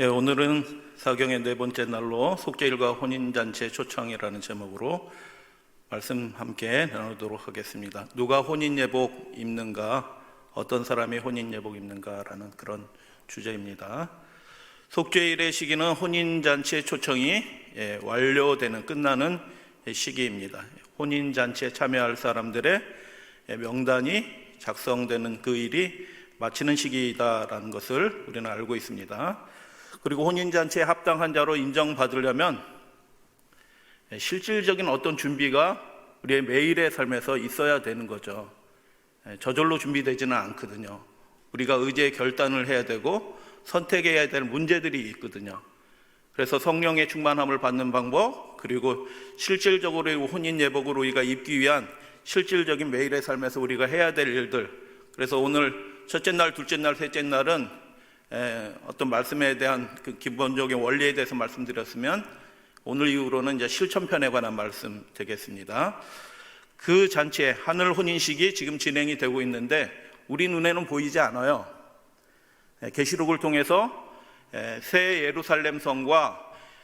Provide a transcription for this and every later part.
오늘은 사경의 네 번째 날로 속죄일과 혼인잔치 초청이라는 제목으로 말씀 함께 나누도록 하겠습니다. 누가 혼인예복 입는가? 어떤 사람이 혼인예복 입는가라는 그런 주제입니다. 속죄일의 시기는 혼인잔치의 초청이 완료되는, 끝나는 시기입니다. 혼인잔치에 참여할 사람들의 명단이 작성되는 그 일이 마치는 시기이다라는 것을 우리는 알고 있습니다. 그리고 혼인잔치에 합당한 자로 인정받으려면 실질적인 어떤 준비가 우리의 매일의 삶에서 있어야 되는 거죠. 저절로 준비되지는 않거든요. 우리가 의지의 결단을 해야 되고 선택해야 될 문제들이 있거든요. 그래서 성령의 충만함을 받는 방법, 그리고 실질적으로 혼인 예복을 우리가 입기 위한 실질적인 매일의 삶에서 우리가 해야 될 일들. 그래서 오늘 첫째 날, 둘째 날, 셋째 날은 어떤 말씀에 대한 그 기본적인 원리에 대해서 말씀드렸으면, 오늘 이후로는 이제 실천편에 관한 말씀 되겠습니다. 그 잔치에 하늘 혼인식이 지금 진행이 되고 있는데 우리 눈에는 보이지 않아요. 계시록을 통해서 새 예루살렘 성과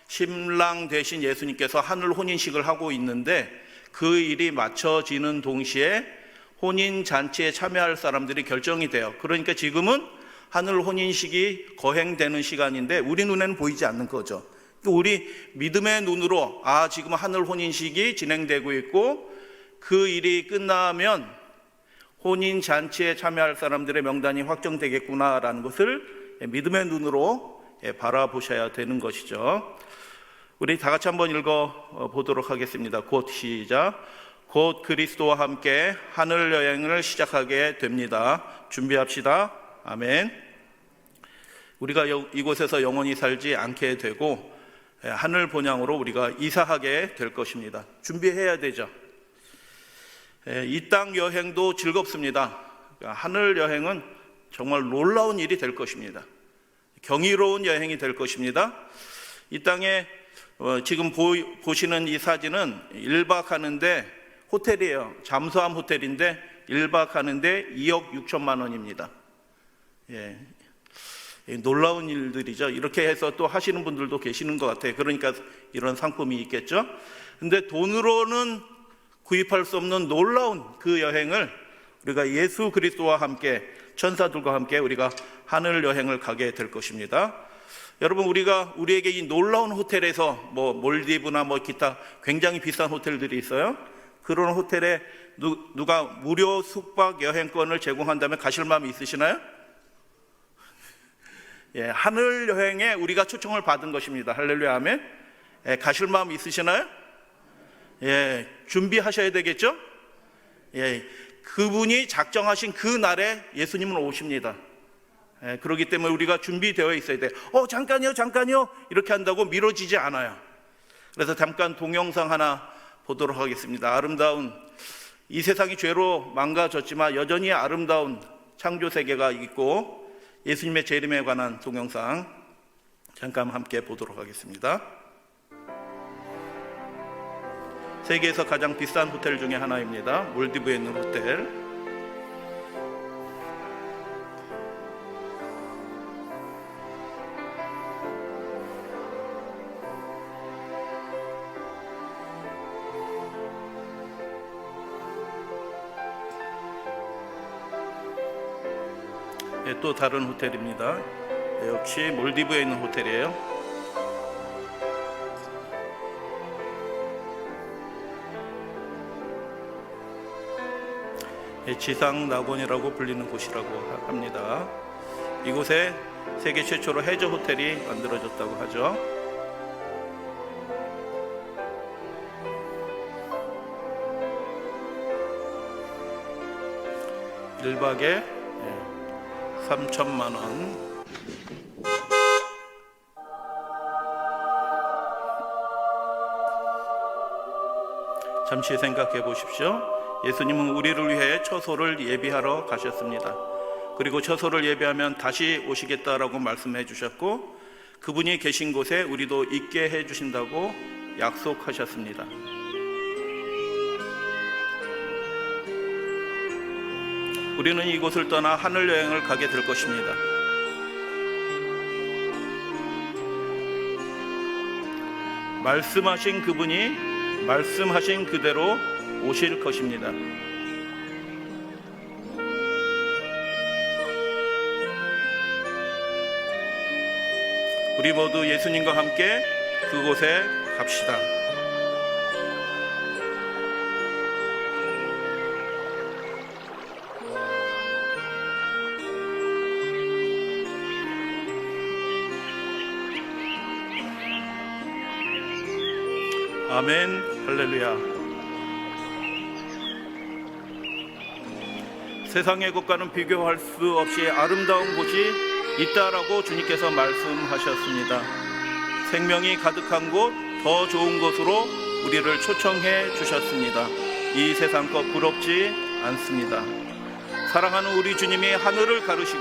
신랑 되신 예수님께서 하늘 혼인식을 하고 있는데, 그 일이 마쳐지는 동시에 혼인 잔치에 참여할 사람들이 결정이 돼요. 그러니까 지금은 하늘 혼인식이 거행되는 시간인데 우리 눈에는 보이지 않는 거죠. 우리 믿음의 눈으로 지금 하늘 혼인식이 진행되고 있고, 그 일이 끝나면 혼인 잔치에 참여할 사람들의 명단이 확정되겠구나라는 것을 믿음의 눈으로 바라보셔야 되는 것이죠. 우리 다 같이 한번 읽어 보도록 하겠습니다. 곧 시작. 곧 그리스도와 함께 하늘 여행을 시작하게 됩니다. 준비합시다. 아멘. 우리가 이곳에서 영원히 살지 않게 되고 하늘 본향으로 우리가 이사하게 될 것입니다. 준비해야 되죠. 이 땅 여행도 즐겁습니다. 하늘 여행은 정말 놀라운 일이 될 것입니다. 경이로운 여행이 될 것입니다. 이 땅에 지금 보시는 이 사진은 1박 하는데 호텔이에요. 잠수함 호텔인데 1박 하는데 2억 6천만 원입니다. 놀라운 일들이죠. 이렇게 해서 또 하시는 분들도 계시는 것 같아요. 그러니까 이런 상품이 있겠죠. 근데 돈으로는 구입할 수 없는 놀라운 그 여행을 우리가 예수 그리스도와 함께, 천사들과 함께 우리가 하늘 여행을 가게 될 것입니다. 여러분, 우리에게 이 놀라운 호텔에서 몰디브나 기타 굉장히 비싼 호텔들이 있어요. 그런 호텔에 누가 무료 숙박 여행권을 제공한다면 가실 마음이 있으시나요? 하늘 여행에 우리가 초청을 받은 것입니다. 할렐루야, 아멘. 가실 마음 있으시나요? 준비하셔야 되겠죠? 그분이 작정하신 그 날에 예수님은 오십니다. 그렇기 때문에 우리가 준비되어 있어야 돼요. 잠깐요 이렇게 한다고 미뤄지지 않아요. 그래서 잠깐 동영상 하나 보도록 하겠습니다. 아름다운, 이 세상이 죄로 망가졌지만 여전히 아름다운 창조 세계가 있고 예수님의 재림에 관한 동영상 잠깐 함께 보도록 하겠습니다. 세계에서 가장 비싼 호텔 중에 하나입니다. 몰디브에 있는 호텔. 또 다른 호텔입니다. 역시 몰디브에 있는 호텔이에요. 지상 낙원이라고 불리는 곳이라고 합니다. 이곳에 세계 최초로 해저 호텔이 만들어졌다고 하죠. (1박에) 3천만 원. 잠시 생각해 보십시오. 예수님은 우리를 위해 처소를 예비하러 가셨습니다. 그리고 처소를 예비하면 다시 오시겠다라고 말씀해 주셨고, 그분이 계신 곳에 우리도 있게 해 주신다고 약속하셨습니다. 우리는 이곳을 떠나 하늘 여행을 가게 될 것입니다. 말씀하신 그분이 말씀하신 그대로 오실 것입니다. 우리 모두 예수님과 함께 그곳에 갑시다. 아멘. 할렐루야. 세상의 것과는 비교할 수 없이 아름다운 곳이 있다라고 주님께서 말씀하셨습니다. 생명이 가득한 곳, 더 좋은 곳으로 우리를 초청해 주셨습니다. 이 세상 것 부럽지 않습니다. 사랑하는 우리 주님이 하늘을 가르시고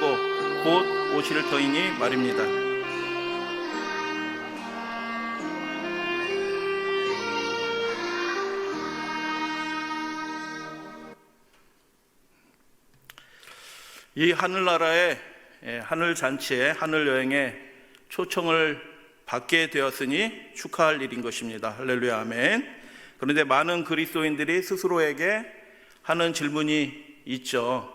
곧 오실 터이니 말입니다. 이 하늘나라의 하늘잔치에 하늘여행에 초청을 받게 되었으니 축하할 일인 것입니다. 할렐루야. 아멘. 그런데 많은 그리스도인들이 스스로에게 하는 질문이 있죠.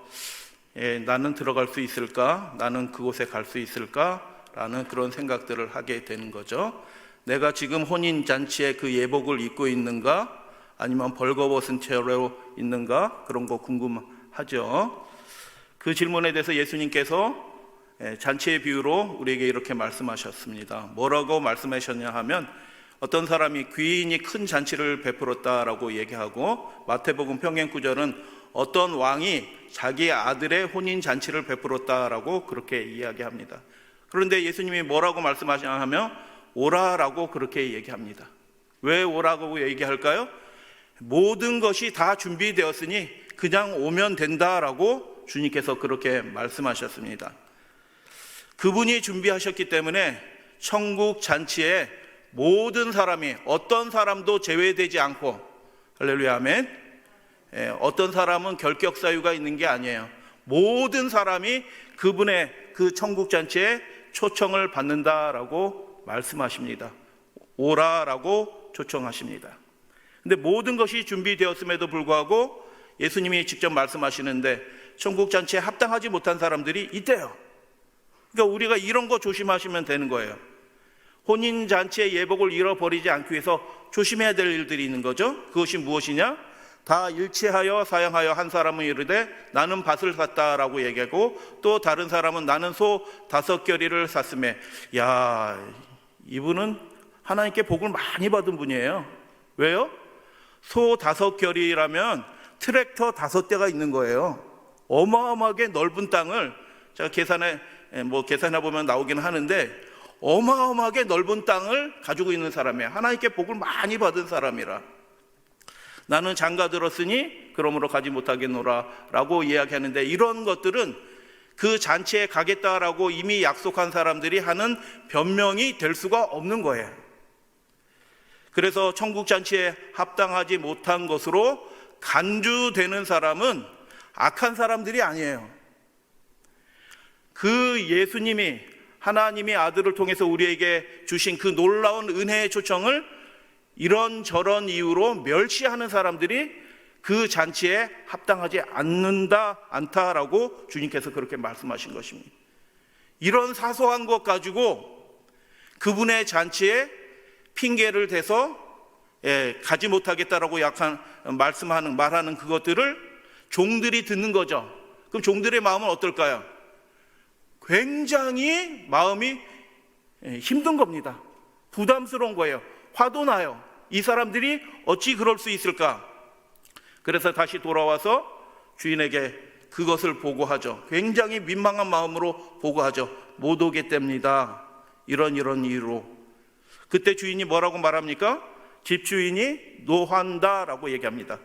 나는 들어갈 수 있을까? 나는 그곳에 갈 수 있을까? 라는 그런 생각들을 하게 되는 거죠. 내가 지금 혼인잔치에 그 예복을 입고 있는가? 아니면 벌거벗은 채로 있는가? 그런 거 궁금하죠. 그 질문에 대해서 예수님께서 잔치의 비유로 우리에게 이렇게 말씀하셨습니다. 뭐라고 말씀하셨냐 하면 어떤 사람이 귀인이 큰 잔치를 베풀었다라고 얘기하고, 마태복음 평행구절은 어떤 왕이 자기 아들의 혼인 잔치를 베풀었다라고 그렇게 이야기합니다. 그런데 예수님이 뭐라고 말씀하시냐 하면 오라라고 그렇게 얘기합니다. 왜 오라고 얘기할까요? 모든 것이 다 준비되었으니 그냥 오면 된다라고 주님께서 그렇게 말씀하셨습니다. 그분이 준비하셨기 때문에 천국 잔치에 모든 사람이, 어떤 사람도 제외되지 않고, 할렐루야. 아멘. 어떤 사람은 결격 사유가 있는 게 아니에요. 모든 사람이 그분의 그 천국 잔치에 초청을 받는다라고 말씀하십니다. 오라라고 초청하십니다. 근데 모든 것이 준비되었음에도 불구하고 예수님이 직접 말씀하시는데 천국 잔치에 합당하지 못한 사람들이 있대요. 그러니까 우리가 이런 거 조심하시면 되는 거예요. 혼인 잔치의 예복을 잃어버리지 않기 위해서 조심해야 될 일들이 있는 거죠. 그것이 무엇이냐? 다 일치하여 사양하여 한 사람은 이르되 나는 밭을 샀다라고 얘기하고, 또 다른 사람은 나는 소 5겨리를 샀으매. 야, 이분은 하나님께 복을 많이 받은 분이에요. 왜요? 소 5겨리라면 트랙터 5대가 있는 거예요. 어마어마하게 넓은 땅을, 제가 계산해 보면 나오긴 하는데 어마어마하게 넓은 땅을 가지고 있는 사람이에요. 하나님께 복을 많이 받은 사람이라. 나는 장가 들었으니 그러므로 가지 못하겠노라 라고 이야기하는데, 이런 것들은 그 잔치에 가겠다라고 이미 약속한 사람들이 하는 변명이 될 수가 없는 거예요. 그래서 천국 잔치에 합당하지 못한 것으로 간주되는 사람은 악한 사람들이 아니에요. 그 예수님이, 하나님이 아들을 통해서 우리에게 주신 그 놀라운 은혜의 초청을 이런저런 이유로 멸시하는 사람들이 그 잔치에 합당하지 않다라고 주님께서 그렇게 말씀하신 것입니다. 이런 사소한 것 가지고 그분의 잔치에 핑계를 대서 가지 못하겠다라고 말하는 그것들을 종들이 듣는 거죠. 그럼 종들의 마음은 어떨까요? 굉장히 마음이 힘든 겁니다. 부담스러운 거예요. 화도 나요. 이 사람들이 어찌 그럴 수 있을까? 그래서 다시 돌아와서 주인에게 그것을 보고하죠. 굉장히 민망한 마음으로 보고하죠. 못 오겠답니다. 이런 이유로. 그때 주인이 뭐라고 말합니까? 집주인이 노한다라고 얘기합니다.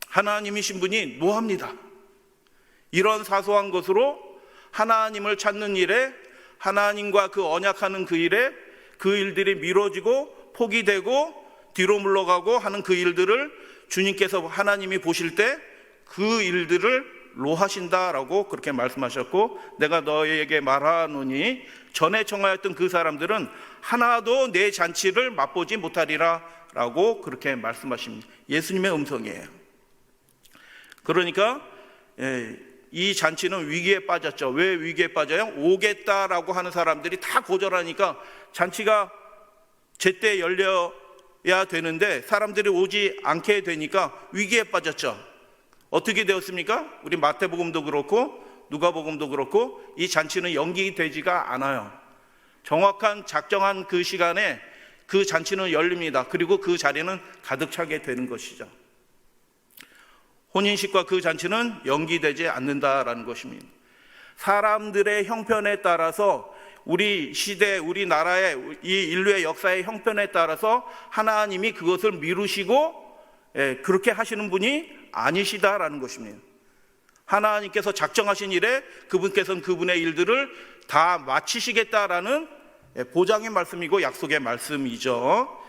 하나님이신 분이 노합니다. 이런 사소한 것으로 하나님을 찾는 일에, 하나님과 그 언약하는 그 일에 그 일들이 미뤄지고 포기되고 뒤로 물러가고 하는 그 일들을 주님께서, 하나님이 보실 때 그 일들을 로하신다라고 그렇게 말씀하셨고, 내가 너희에게 말하노니 전에 청하였던 그 사람들은 하나도 내 잔치를 맛보지 못하리라 라고 그렇게 말씀하십니다. 예수님의 음성이에요. 그러니까 이 잔치는 위기에 빠졌죠. 왜 위기에 빠져요? 오겠다라고 하는 사람들이 다 거절하니까 잔치가 제때 열려야 되는데 사람들이 오지 않게 되니까 위기에 빠졌죠. 어떻게 되었습니까? 우리 마태복음도 그렇고 누가복음도 그렇고 이 잔치는 연기되지가 않아요. 정확한 작정한 그 시간에 그 잔치는 열립니다. 그리고 그 자리는 가득 차게 되는 것이죠. 혼인식과 그 잔치는 연기되지 않는다라는 것입니다. 사람들의 형편에 따라서 우리 시대, 우리 나라의 이 인류의 역사의 형편에 따라서 하나님이 그것을 미루시고 그렇게 하시는 분이 아니시다라는 것입니다. 하나님께서 작정하신 일에 그분께서는 그분의 일들을 다 마치시겠다라는 보장의 말씀이고 약속의 말씀이죠.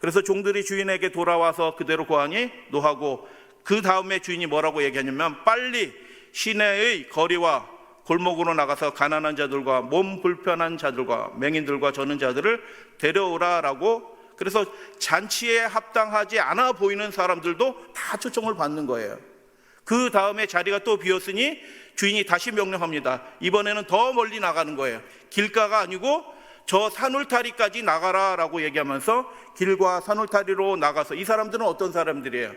그래서 종들이 주인에게 돌아와서 그대로 고하니 노하고, 그 다음에 주인이 뭐라고 얘기하냐면 빨리 시내의 거리와 골목으로 나가서 가난한 자들과 몸 불편한 자들과 맹인들과 저는 자들을 데려오라라고. 그래서 잔치에 합당하지 않아 보이는 사람들도 다 초청을 받는 거예요. 그 다음에 자리가 또 비었으니 주인이 다시 명령합니다. 이번에는 더 멀리 나가는 거예요. 길가가 아니고 저 산울타리까지 나가라라고 얘기하면서 길과 산울타리로 나가서, 이 사람들은 어떤 사람들이에요?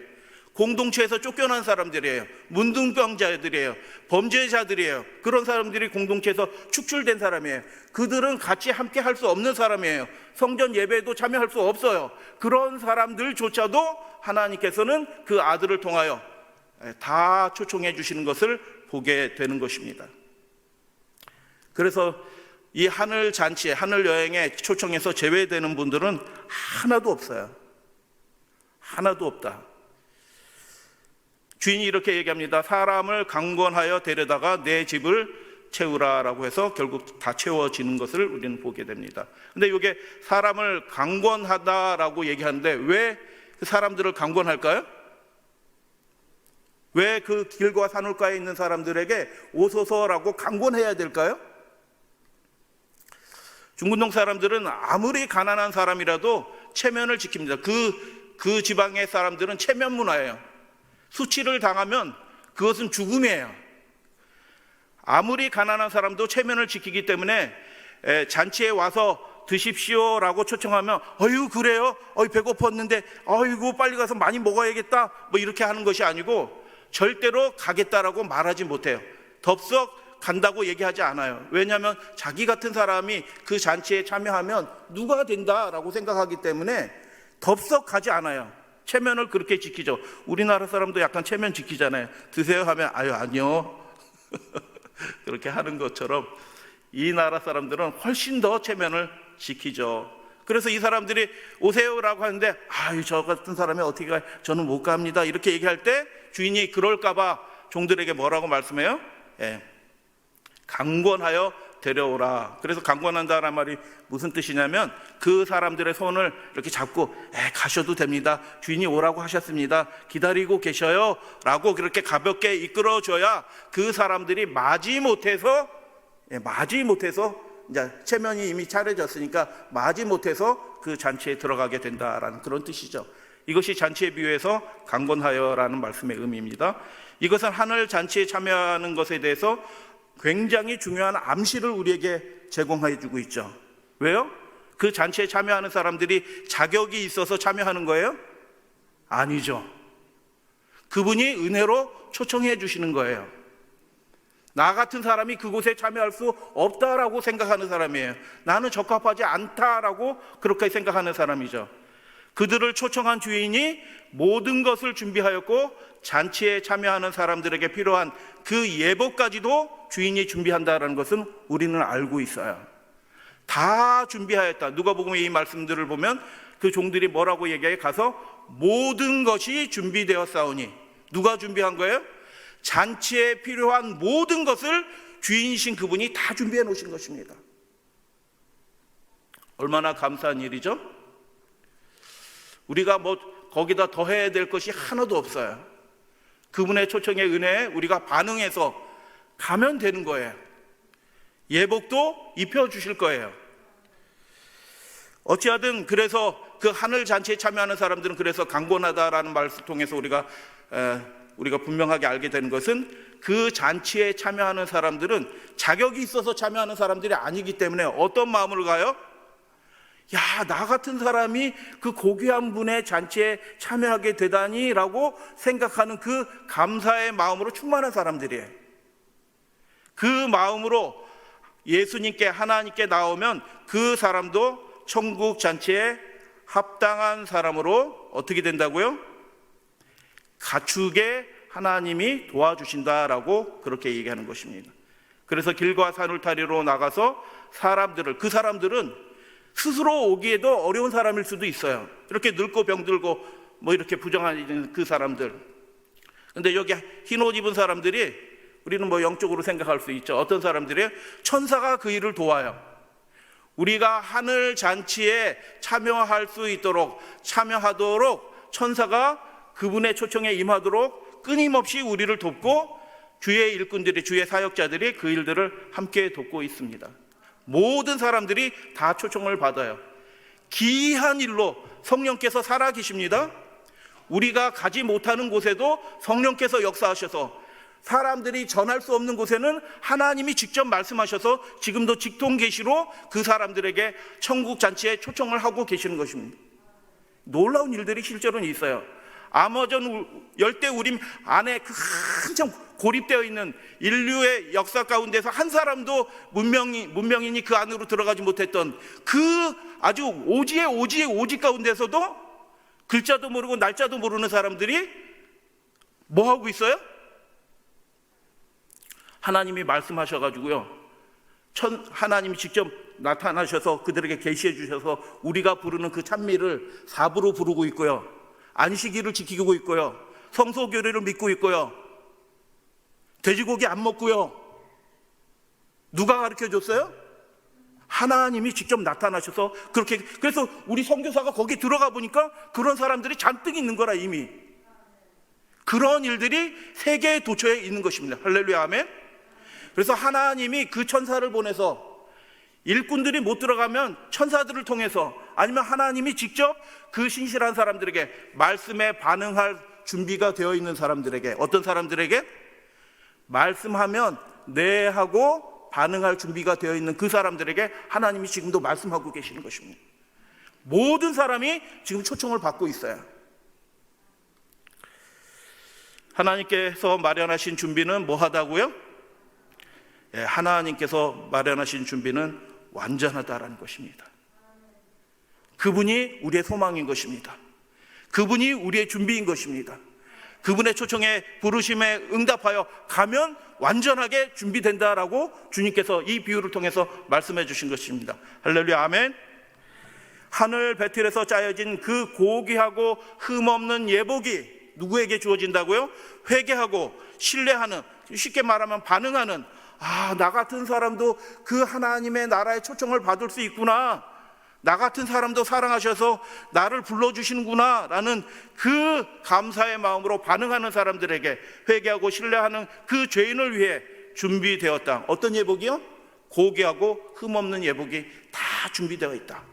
공동체에서 쫓겨난 사람들이에요. 문둥병자들이에요. 범죄자들이에요. 그런 사람들이 공동체에서 축출된 사람이에요. 그들은 같이 함께 할 수 없는 사람이에요. 성전 예배에도 참여할 수 없어요. 그런 사람들조차도 하나님께서는 그 아들을 통하여 다 초청해 주시는 것을 보게 되는 것입니다. 그래서 이 하늘 잔치에, 하늘 여행에 초청해서 제외되는 분들은 하나도 없어요. 하나도 없다. 주인이 이렇게 얘기합니다. 사람을 강권하여 데려다가 내 집을 채우라라고 해서 결국 다 채워지는 것을 우리는 보게 됩니다. 근데 이게 사람을 강권하다라고 얘기하는데 왜 그 사람들을 강권할까요? 왜 그 길과 산울가에 있는 사람들에게 오소서라고 강권해야 될까요? 중근동 사람들은 아무리 가난한 사람이라도 체면을 지킵니다. 그 지방의 사람들은 체면 문화예요. 수치를 당하면 그것은 죽음이에요. 아무리 가난한 사람도 체면을 지키기 때문에 잔치에 와서 드십시오라고 초청하면 어휴 그래요? 배고팠는데 어이구 빨리 가서 많이 먹어야겠다 뭐 이렇게 하는 것이 아니고 절대로 가겠다라고 말하지 못해요. 덥석 간다고 얘기하지 않아요. 왜냐하면 자기 같은 사람이 그 잔치에 참여하면 누가 된다라고 생각하기 때문에 덥석 가지 않아요. 체면을 그렇게 지키죠. 우리나라 사람도 약간 체면 지키잖아요. 드세요 하면 아니요 그렇게 하는 것처럼 이 나라 사람들은 훨씬 더 체면을 지키죠. 그래서 이 사람들이 오세요라고 하는데 저 같은 사람이 어떻게 가요? 저는 못 갑니다 이렇게 얘기할 때 주인이 그럴까 봐 종들에게 뭐라고 말씀해요? 강권하여 데려오라. 그래서 강권한다라는 말이 무슨 뜻이냐면 그 사람들의 손을 이렇게 잡고 가셔도 됩니다. 주인이 오라고 하셨습니다. 기다리고 계셔요 라고 그렇게 가볍게 이끌어줘야 그 사람들이 마지못해서 이제 체면이 이미 차려졌으니까 마지못해서 그 잔치에 들어가게 된다라는 그런 뜻이죠. 이것이 잔치에 비유해서 강권하여라는 말씀의 의미입니다. 이것은 하늘 잔치에 참여하는 것에 대해서 굉장히 중요한 암시를 우리에게 제공해 주고 있죠. 왜요? 그 잔치에 참여하는 사람들이 자격이 있어서 참여하는 거예요? 아니죠. 그분이 은혜로 초청해 주시는 거예요. 나 같은 사람이 그곳에 참여할 수 없다라고 생각하는 사람이에요. 나는 적합하지 않다라고 그렇게 생각하는 사람이죠. 그들을 초청한 주인이 모든 것을 준비하였고 잔치에 참여하는 사람들에게 필요한 그 예복까지도 주인이 준비한다는 것은 우리는 알고 있어요. 다 준비하였다. 누가복음의 이 말씀들을 보면 그 종들이 뭐라고 얘기해? 가서 모든 것이 준비되었사오니. 누가 준비한 거예요? 잔치에 필요한 모든 것을 주인이신 그분이 다 준비해 놓으신 것입니다. 얼마나 감사한 일이죠? 우리가 거기다 더 해야 될 것이 하나도 없어요. 그분의 초청의 은혜에 우리가 반응해서 가면 되는 거예요. 예복도 입혀주실 거예요. 어찌하든 그래서 그 하늘 잔치에 참여하는 사람들은 그래서 강권하다라는 말을 통해서 우리가 분명하게 알게 되는 것은 그 잔치에 참여하는 사람들은 자격이 있어서 참여하는 사람들이 아니기 때문에 어떤 마음으로 가요? 야, 나 같은 사람이 그 고귀한 분의 잔치에 참여하게 되다니 라고 생각하는 그 감사의 마음으로 충만한 사람들이에요. 그 마음으로 예수님께, 하나님께 나오면 그 사람도 천국 잔치에 합당한 사람으로 어떻게 된다고요? 갖추게 하나님이 도와주신다라고 그렇게 얘기하는 것입니다. 그래서 길과 산울타리로 나가서 그 사람들은 스스로 오기에도 어려운 사람일 수도 있어요. 이렇게 늙고 병들고 뭐 이렇게 부정한 그 사람들. 근데 여기 흰 옷 입은 사람들이 우리는 뭐 영적으로 생각할 수 있죠. 어떤 사람들이 천사가 그 일을 도와요. 우리가 하늘 잔치에 참여하도록 천사가 그분의 초청에 임하도록 끊임없이 우리를 돕고 주의 일꾼들이, 주의 사역자들이 그 일들을 함께 돕고 있습니다. 모든 사람들이 다 초청을 받아요. 기이한 일로 성령께서 살아 계십니다. 우리가 가지 못하는 곳에도 성령께서 역사하셔서 사람들이 전할 수 없는 곳에는 하나님이 직접 말씀하셔서 지금도 직통계시로 그 사람들에게 천국 잔치에 초청을 하고 계시는 것입니다. 놀라운 일들이 실제로는 있어요. 아마존 열대우림 안에 그 한참 고립되어 있는 인류의 역사 가운데서 한 사람도 문명인이 그 안으로 들어가지 못했던 그 아주 오지의 오지 가운데서도 글자도 모르고 날짜도 모르는 사람들이 뭐 하고 있어요? 하나님이 말씀하셔가지고요, 하나님이 직접 나타나셔서 그들에게 계시해 주셔서 우리가 부르는 그 찬미를 사부로 부르고 있고요, 안식일을 지키고 있고요, 성소교례를 믿고 있고요, 돼지고기 안 먹고요. 누가 가르쳐 줬어요? 하나님이 직접 나타나셔서 그렇게. 그래서 우리 선교사가 거기 들어가 보니까 그런 사람들이 잔뜩 있는 거라. 이미 그런 일들이 세계의 도처에 있는 것입니다. 할렐루야, 아멘. 그래서 하나님이 그 천사를 보내서 일꾼들이 못 들어가면 천사들을 통해서, 아니면 하나님이 직접 그 신실한 사람들에게, 말씀에 반응할 준비가 되어 있는 사람들에게, 어떤 사람들에게? 말씀하면 네 하고 반응할 준비가 되어 있는 그 사람들에게 하나님이 지금도 말씀하고 계시는 것입니다. 모든 사람이 지금 초청을 받고 있어요. 하나님께서 마련하신 준비는 뭐 하다고요? 하나님께서 마련하신 준비는 완전하다라는 것입니다. 그분이 우리의 소망인 것입니다. 그분이 우리의 준비인 것입니다. 그분의 초청에, 부르심에 응답하여 가면 완전하게 준비된다라고 주님께서 이 비유를 통해서 말씀해 주신 것입니다. 할렐루야, 아멘. 하늘 배틀에서 짜여진 그 고귀하고 흠없는 예복이 누구에게 주어진다고요? 회개하고 신뢰하는, 쉽게 말하면 반응하는, 나 같은 사람도 그 하나님의 나라의 초청을 받을 수 있구나, 나 같은 사람도 사랑하셔서 나를 불러주시는구나 라는 그 감사의 마음으로 반응하는 사람들에게, 회개하고 신뢰하는 그 죄인을 위해 준비되었다. 어떤 예복이요? 고귀하고 흠없는 예복이 다 준비되어 있다.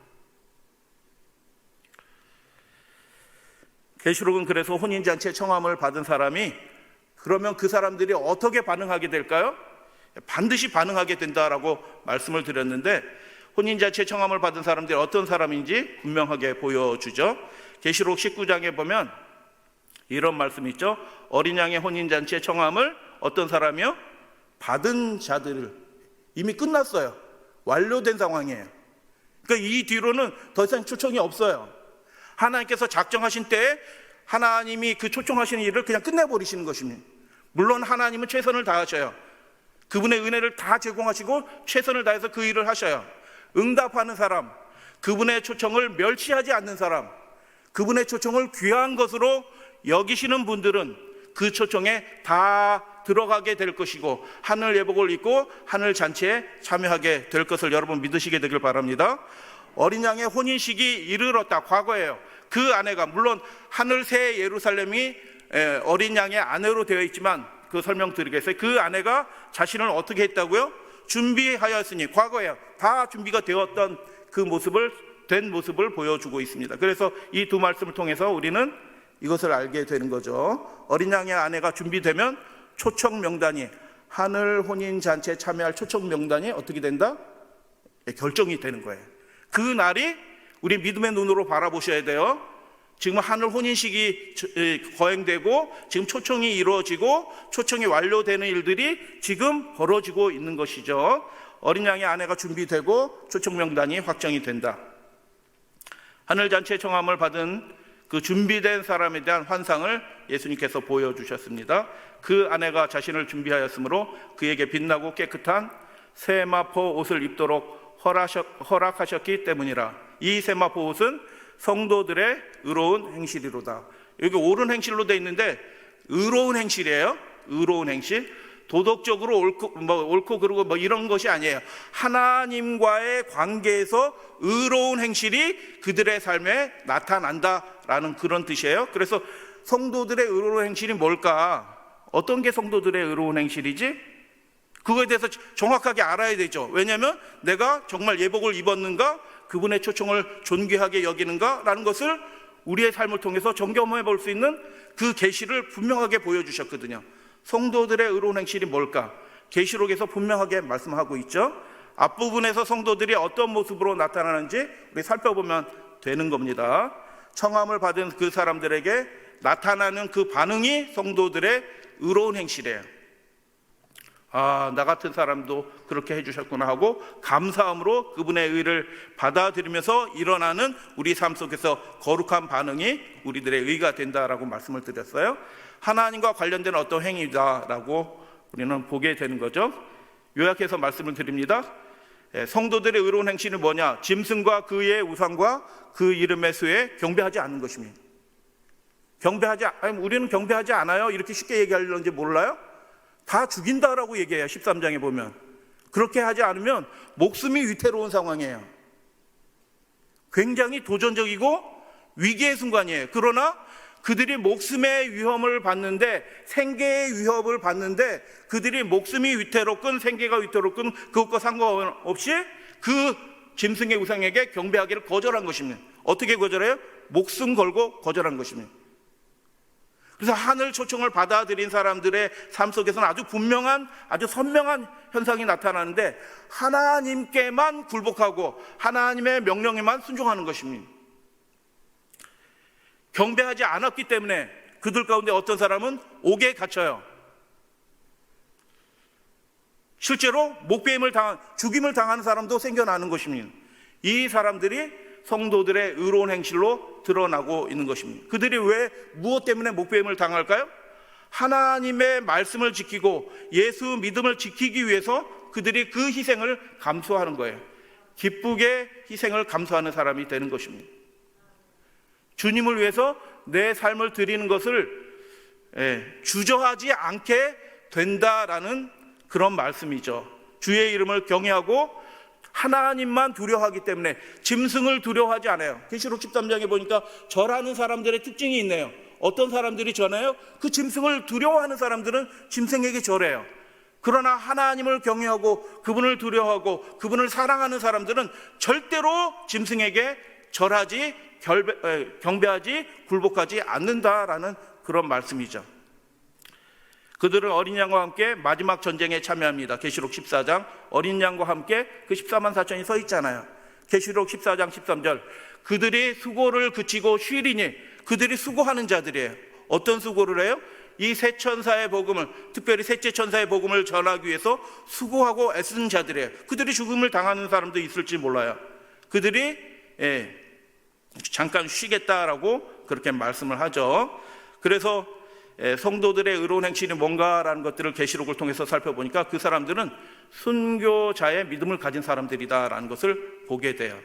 계시록은 그래서 혼인잔치에 청함을 받은 사람이, 그러면 그 사람들이 어떻게 반응하게 될까요? 반드시 반응하게 된다라고 말씀을 드렸는데, 혼인잔치에 청함을 받은 사람들이 어떤 사람인지 분명하게 보여주죠. 계시록 19장에 보면 이런 말씀이 있죠. 어린 양의 혼인잔치에 청함을 어떤 사람이요? 받은 자들. 이미 끝났어요. 완료된 상황이에요. 그러니까 이 뒤로는 더 이상 초청이 없어요. 하나님께서 작정하신 때에 하나님이 그 초청하시는 일을 그냥 끝내버리시는 것입니다. 물론 하나님은 최선을 다하셔요. 그분의 은혜를 다 제공하시고 최선을 다해서 그 일을 하셔요. 응답하는 사람, 그분의 초청을 멸시하지 않는 사람, 그분의 초청을 귀한 것으로 여기시는 분들은 그 초청에 다 들어가게 될 것이고 하늘 예복을 입고 하늘 잔치에 참여하게 될 것을 여러분 믿으시게 되길 바랍니다. 어린 양의 혼인식이 이르렀다. 과거예요. 그 아내가, 물론 하늘 새 예루살렘이 어린 양의 아내로 되어 있지만 그 설명드리겠어요. 그 아내가 자신을 어떻게 했다고요? 준비하였으니, 과거에 다 준비가 되었던 그 된 모습을 보여주고 있습니다. 그래서 이 두 말씀을 통해서 우리는 이것을 알게 되는 거죠. 어린 양의 아내가 준비되면 초청 명단이, 하늘 혼인 잔치에 참여할 초청 명단이 어떻게 된다? 결정이 되는 거예요. 그 날이 우리 믿음의 눈으로 바라보셔야 돼요. 지금 하늘 혼인식이 거행되고 지금 초청이 이루어지고 초청이 완료되는 일들이 지금 벌어지고 있는 것이죠. 어린 양의 아내가 준비되고 초청 명단이 확정이 된다. 하늘 잔치의 청함을 받은 그 준비된 사람에 대한 환상을 예수님께서 보여주셨습니다. 그 아내가 자신을 준비하였으므로 그에게 빛나고 깨끗한 세마포 옷을 입도록 허락하셨기 때문이라. 이 세마포 옷은 성도들의 의로운 행실이로다. 여기 옳은 행실로 되어 있는데 의로운 행실이에요. 의로운 행실. 도덕적으로 옳고 그르고 이런 것이 아니에요. 하나님과의 관계에서 의로운 행실이 그들의 삶에 나타난다라는 그런 뜻이에요. 그래서 성도들의 의로운 행실이 뭘까? 어떤 게 성도들의 의로운 행실이지? 그거에 대해서 정확하게 알아야 되죠. 왜냐하면 내가 정말 예복을 입었는가, 그분의 초청을 존귀하게 여기는가 라는 것을 우리의 삶을 통해서 점검해 볼 수 있는 그 계시를 분명하게 보여주셨거든요. 성도들의 의로운 행실이 뭘까? 계시록에서 분명하게 말씀하고 있죠. 앞부분에서 성도들이 어떤 모습으로 나타나는지 우리 살펴보면 되는 겁니다. 청함을 받은 그 사람들에게 나타나는 그 반응이 성도들의 의로운 행실이에요. 아, 나 같은 사람도 그렇게 해주셨구나 하고 감사함으로 그분의 의를 받아들이면서 일어나는 우리 삶 속에서 거룩한 반응이 우리들의 의가 된다라고 말씀을 드렸어요. 하나님과 관련된 어떤 행위다라고 우리는 보게 되는 거죠. 요약해서 말씀을 드립니다. 성도들의 의로운 행실은 뭐냐? 짐승과 그의 우상과 그 이름의 수에 경배하지 않는 것입니다. 우리는 경배하지 않아요. 이렇게 쉽게 얘기하려는지 몰라요? 다 죽인다라고 얘기해요. 13장에 보면. 그렇게 하지 않으면 목숨이 위태로운 상황이에요. 굉장히 도전적이고 위기의 순간이에요. 그러나 그들이 목숨의 위험을 받는데, 생계의 위협을 받는데, 그들이 목숨이 위태롭건 생계가 위태롭건 그것과 상관없이 그 짐승의 우상에게 경배하기를 거절한 것입니다. 어떻게 거절해요? 목숨 걸고 거절한 것입니다. 그래서 하늘 초청을 받아들인 사람들의 삶 속에서는 아주 분명한, 아주 선명한 현상이 나타나는데, 하나님께만 굴복하고 하나님의 명령에만 순종하는 것입니다. 경배하지 않았기 때문에 그들 가운데 어떤 사람은 옥에 갇혀요. 실제로 죽임을 당하는 사람도 생겨나는 것입니다. 이 사람들이 성도들의 의로운 행실로 드러나고 있는 것입니다. 그들이 왜 무엇 때문에 목배임을 당할까요? 하나님의 말씀을 지키고 예수 믿음을 지키기 위해서 그들이 그 희생을 감수하는 거예요. 기쁘게 희생을 감수하는 사람이 되는 것입니다. 주님을 위해서 내 삶을 드리는 것을 주저하지 않게 된다라는 그런 말씀이죠. 주의 이름을 경외하고 하나님만 두려워하기 때문에 짐승을 두려워하지 않아요. 계시록 13장에 보니까 절하는 사람들의 특징이 있네요. 어떤 사람들이 전해요? 그 짐승을 두려워하는 사람들은 짐승에게 절해요. 그러나 하나님을 경외하고 그분을 두려워하고 그분을 사랑하는 사람들은 절대로 짐승에게 절하지, 경배하지, 굴복하지 않는다라는 그런 말씀이죠. 그들은 어린 양과 함께 마지막 전쟁에 참여합니다. 계시록 14장 어린 양과 함께 그 14만 4천이 서 있잖아요. 계시록 14장 13절 그들이 수고를 그치고 쉬리니, 그들이 수고하는 자들이에요. 어떤 수고를 해요? 이 세 천사의 복음을, 특별히 셋째 천사의 복음을 전하기 위해서 수고하고 애쓰는 자들이에요. 그들이 죽음을 당하는 사람도 있을지 몰라요. 그들이 잠깐 쉬겠다라고 그렇게 말씀을 하죠. 그래서 성도들의 의로운 행실이 뭔가라는 것들을 계시록을 통해서 살펴보니까 그 사람들은 순교자의 믿음을 가진 사람들이다라는 것을 보게 돼요.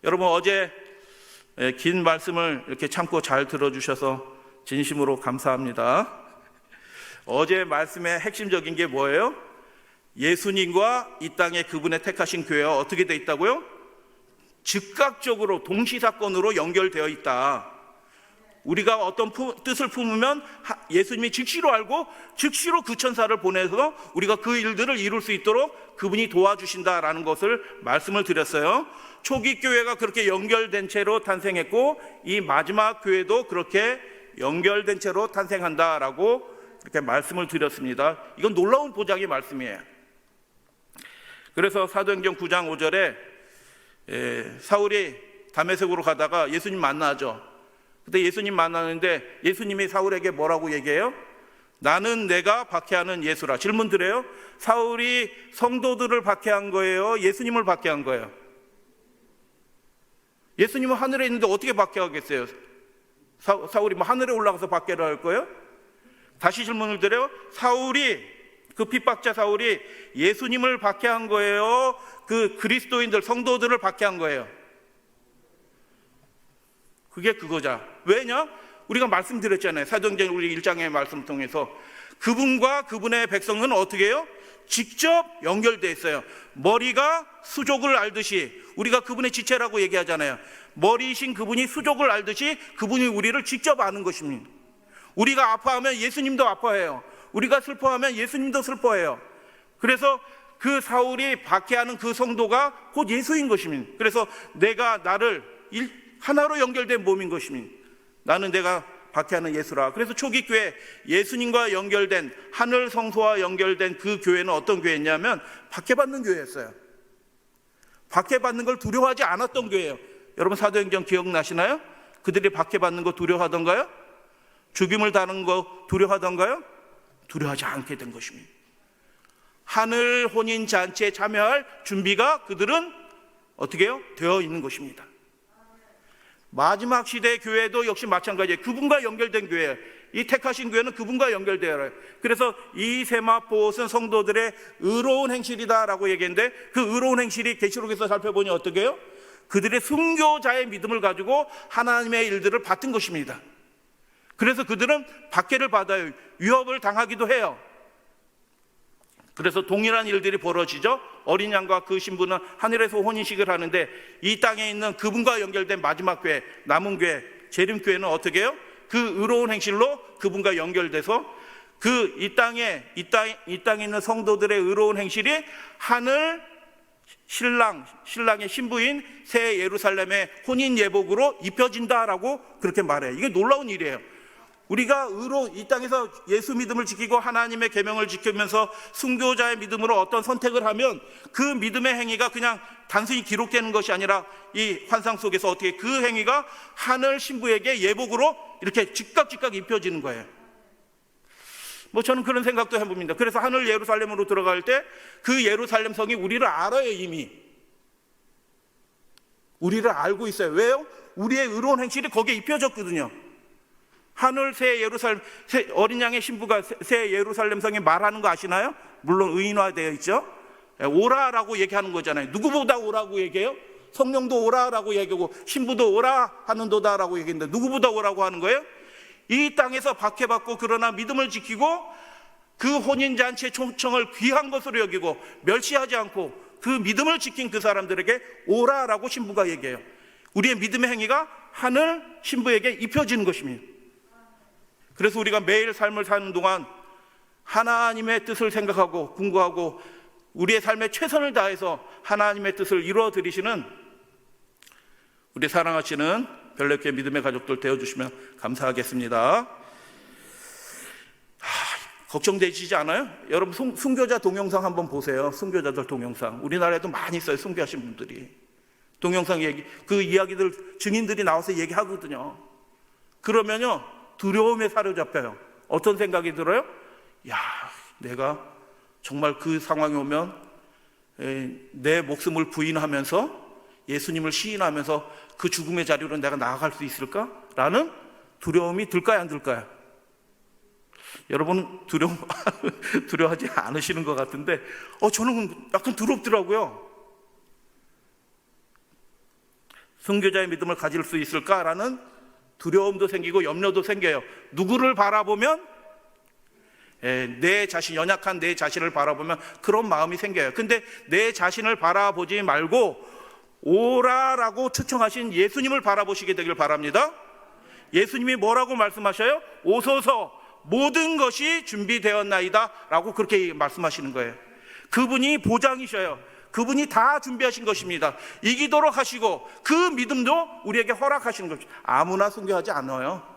여러분, 어제 긴 말씀을 이렇게 참고 잘 들어주셔서 진심으로 감사합니다. 어제 말씀의 핵심적인 게 뭐예요? 예수님과 이 땅에 그분의 택하신 교회가 어떻게 돼 있다고요? 즉각적으로 동시사건으로 연결되어 있다. 우리가 어떤 뜻을 품으면 예수님이 즉시로 알고 즉시로 그 천사를 보내서 우리가 그 일들을 이룰 수 있도록 그분이 도와주신다라는 것을 말씀을 드렸어요. 초기 교회가 그렇게 연결된 채로 탄생했고 이 마지막 교회도 그렇게 연결된 채로 탄생한다라고 이렇게 말씀을 드렸습니다. 이건 놀라운 보장의 말씀이에요. 그래서 사도행전 9장 5절에 사울이 다메섹으로 가다가 예수님 만나죠. 근데 예수님 만나는데 예수님이 사울에게 뭐라고 얘기해요? 나는 내가 박해하는 예수라. 질문 드려요. 사울이 성도들을 박해한 거예요? 예수님을 박해한 거예요? 예수님은 하늘에 있는데 어떻게 박해하겠어요? 사울이 뭐 하늘에 올라가서 박해를 할 거예요? 다시 질문을 드려요. 사울이, 그 핍박자 사울이 예수님을 박해한 거예요? 그 그리스도인들, 성도들을 박해한 거예요? 그게 그거자. 왜냐? 우리가 말씀드렸잖아요. 사도행전 우리 1장의 말씀 통해서 그분과 그분의 백성은 어떻게 해요? 직접 연결되어 있어요. 머리가 수족을 알듯이, 우리가 그분의 지체라고 얘기하잖아요. 머리이신 그분이 수족을 알듯이 그분이 우리를 직접 아는 것입니다. 우리가 아파하면 예수님도 아파해요. 우리가 슬퍼하면 예수님도 슬퍼해요. 그래서 그 사울이 박해하는 그 성도가 곧 예수인 것입니다. 그래서 내가 나를 하나로 연결된 몸인 것입니다. 나는 내가 박해하는 예수라. 그래서 초기 교회, 예수님과 연결된, 하늘 성소와 연결된 그 교회는 어떤 교회였냐면 박해받는 교회였어요. 박해받는 걸 두려워하지 않았던 교회예요. 여러분 사도행전 기억나시나요? 그들이 박해받는 거 두려워하던가요? 죽임을 당하는 거 두려워하던가요? 두려워하지 않게 된 것입니다. 하늘 혼인 잔치에 참여할 준비가 그들은 어떻게 해요? 되어 있는 것입니다. 마지막 시대의 교회도 역시 마찬가지예요. 그분과 연결된 교회예요. 이 택하신 교회는 그분과 연결되어요. 그래서 이 세마포옷은 성도들의 의로운 행실이다라고 얘기했는데 그 의로운 행실이 계시록에서 살펴보니 어떻게 해요? 그들의 순교자의 믿음을 가지고 하나님의 일들을 받은 것입니다. 그래서 그들은 박해를 받아요. 위협을 당하기도 해요. 그래서 동일한 일들이 벌어지죠. 어린 양과 그 신부는 하늘에서 혼인식을 하는데 이 땅에 있는 그분과 연결된 마지막 교회, 남은 교회, 재림교회는 어떻게 해요? 그 의로운 행실로 그분과 연결돼서 그 이 땅에 있는 성도들의 의로운 행실이 하늘 신랑의 신부인 새 예루살렘의 혼인 예복으로 입혀진다라고 그렇게 말해요. 이게 놀라운 일이에요. 우리가 이 땅에서 예수 믿음을 지키고 하나님의 계명을 지키면서 순교자의 믿음으로 어떤 선택을 하면 그 믿음의 행위가 그냥 단순히 기록되는 것이 아니라 이 환상 속에서 어떻게 그 행위가 하늘 신부에게 예복으로 이렇게 즉각 입혀지는 거예요. 뭐 저는 그런 생각도 해봅니다. 그래서 하늘 예루살렘으로 들어갈 때 그 예루살렘 성이 우리를 알아요. 이미 우리를 알고 있어요. 왜요? 우리의 의로운 행실이 거기에 입혀졌거든요. 하늘 새 예루살렘, 어린 양의 신부가 새 예루살렘 성에 말하는 거 아시나요? 물론 의인화되어 있죠. 오라라고 얘기하는 거잖아요. 누구보다 오라고 얘기해요? 성령도 오라라고 얘기하고 신부도 오라 하는도다라고 얘기했는데 누구보다 오라고 하는 거예요? 이 땅에서 박해받고 그러나 믿음을 지키고 그 혼인잔치의 초청을 귀한 것으로 여기고 멸시하지 않고 그 믿음을 지킨 그 사람들에게 오라라고 신부가 얘기해요. 우리의 믿음의 행위가 하늘 신부에게 입혀지는 것입니다. 그래서 우리가 매일 삶을 사는 동안 하나님의 뜻을 생각하고 궁구하고 우리의 삶에 최선을 다해서 하나님의 뜻을 이루어 드리시는 우리 사랑하시는 별내교회 믿음의 가족들 되어주시면 감사하겠습니다. 걱정되시지 않아요? 여러분 순교자 동영상 한번 보세요. 순교자들 동영상 우리나라에도 많이 있어요. 순교하신 분들이 동영상 얘기, 그 이야기들 증인들이 나와서 얘기하거든요. 그러면요 두려움에 사로잡혀요. 어떤 생각이 들어요? 야, 내가 정말 그 상황이 오면 내 목숨을 부인하면서 예수님을 시인하면서 그 죽음의 자리로 내가 나아갈 수 있을까? 라는 두려움이 들까요? 안 들까요? 여러분 두려워하지 않으시는 것 같은데 저는 약간 두렵더라고요. 순교자의 믿음을 가질 수 있을까라는 두려움도 생기고 염려도 생겨요. 누구를 바라보면 내 자신, 연약한 내 자신을 바라보면 그런 마음이 생겨요. 근데 내 자신을 바라보지 말고 오라라고 초청하신 예수님을 바라보시게 되길 바랍니다. 예수님이 뭐라고 말씀하셔요? 오소서 모든 것이 준비되었나이다 라고 그렇게 말씀하시는 거예요. 그분이 보장이셔요. 그분이 다 준비하신 것입니다. 이기도록 하시고 그 믿음도 우리에게 허락하시는 것입니다. 아무나 순교하지 않아요.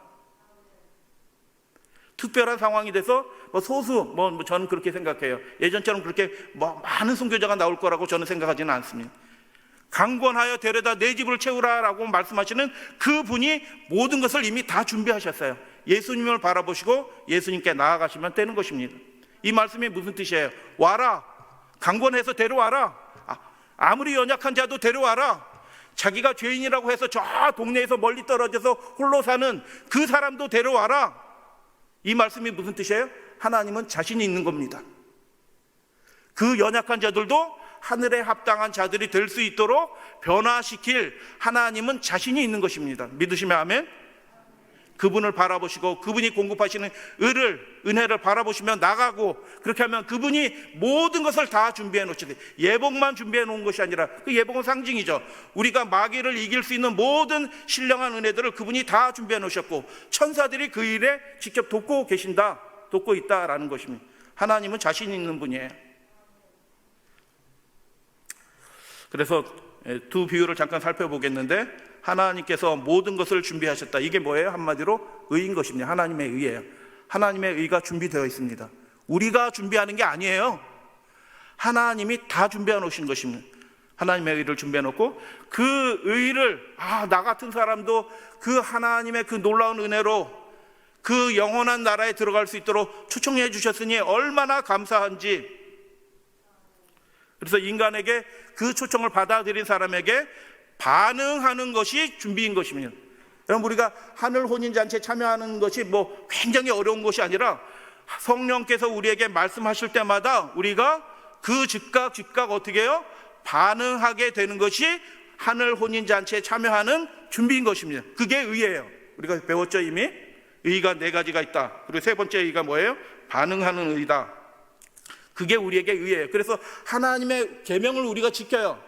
특별한 상황이 돼서 소수 저는 그렇게 생각해요. 예전처럼 그렇게 많은 순교자가 나올 거라고 저는 생각하지는 않습니다. 강권하여 데려다 내 집을 채우라라고 말씀하시는 그분이 모든 것을 이미 다 준비하셨어요. 예수님을 바라보시고 예수님께 나아가시면 되는 것입니다. 이 말씀이 무슨 뜻이에요? 와라, 강권해서 데려와라. 아무리 연약한 자도 데려와라. 자기가 죄인이라고 해서 저 동네에서 멀리 떨어져서 홀로 사는 그 사람도 데려와라. 이 말씀이 무슨 뜻이에요? 하나님은 자신이 있는 겁니다. 그 연약한 자들도 하늘에 합당한 자들이 될 수 있도록 변화시킬 하나님은 자신이 있는 것입니다. 믿으시면 아멘? 그분을 바라보시고 그분이 공급하시는 은혜를 바라보시면 나가고, 그렇게 하면 그분이 모든 것을 다 준비해 놓으시되, 예복만 준비해 놓은 것이 아니라 그 예복은 상징이죠. 우리가 마귀를 이길 수 있는 모든 신령한 은혜들을 그분이 다 준비해 놓으셨고 천사들이 그 일에 직접 돕고 계신다, 돕고 있다라는 것입니다. 하나님은 자신 있는 분이에요. 그래서 두 비유를 잠깐 살펴보겠는데, 하나님께서 모든 것을 준비하셨다. 이게 뭐예요? 한마디로 의인 것입니다. 하나님의 의예요. 하나님의 의가 준비되어 있습니다. 우리가 준비하는 게 아니에요. 하나님이 다 준비해 놓으신 것입니다. 하나님의 의를 준비해 놓고 그 의를 나 같은 사람도 그 하나님의 그 놀라운 은혜로 그 영원한 나라에 들어갈 수 있도록 초청해 주셨으니 얼마나 감사한지. 그래서 인간에게 그 초청을 받아들인 사람에게 반응하는 것이 준비인 것입니다. 여러분, 우리가 하늘 혼인잔치에 참여하는 것이 굉장히 어려운 것이 아니라 성령께서 우리에게 말씀하실 때마다 우리가 그 즉각 어떻게 해요? 반응하게 되는 것이 하늘 혼인잔치에 참여하는 준비인 것입니다. 그게 의예요. 우리가 배웠죠, 이미? 의가 4가지가 있다. 그리고 세 번째 의가 뭐예요? 반응하는 의다. 그게 우리에게 의예요. 그래서 하나님의 계명을 우리가 지켜요.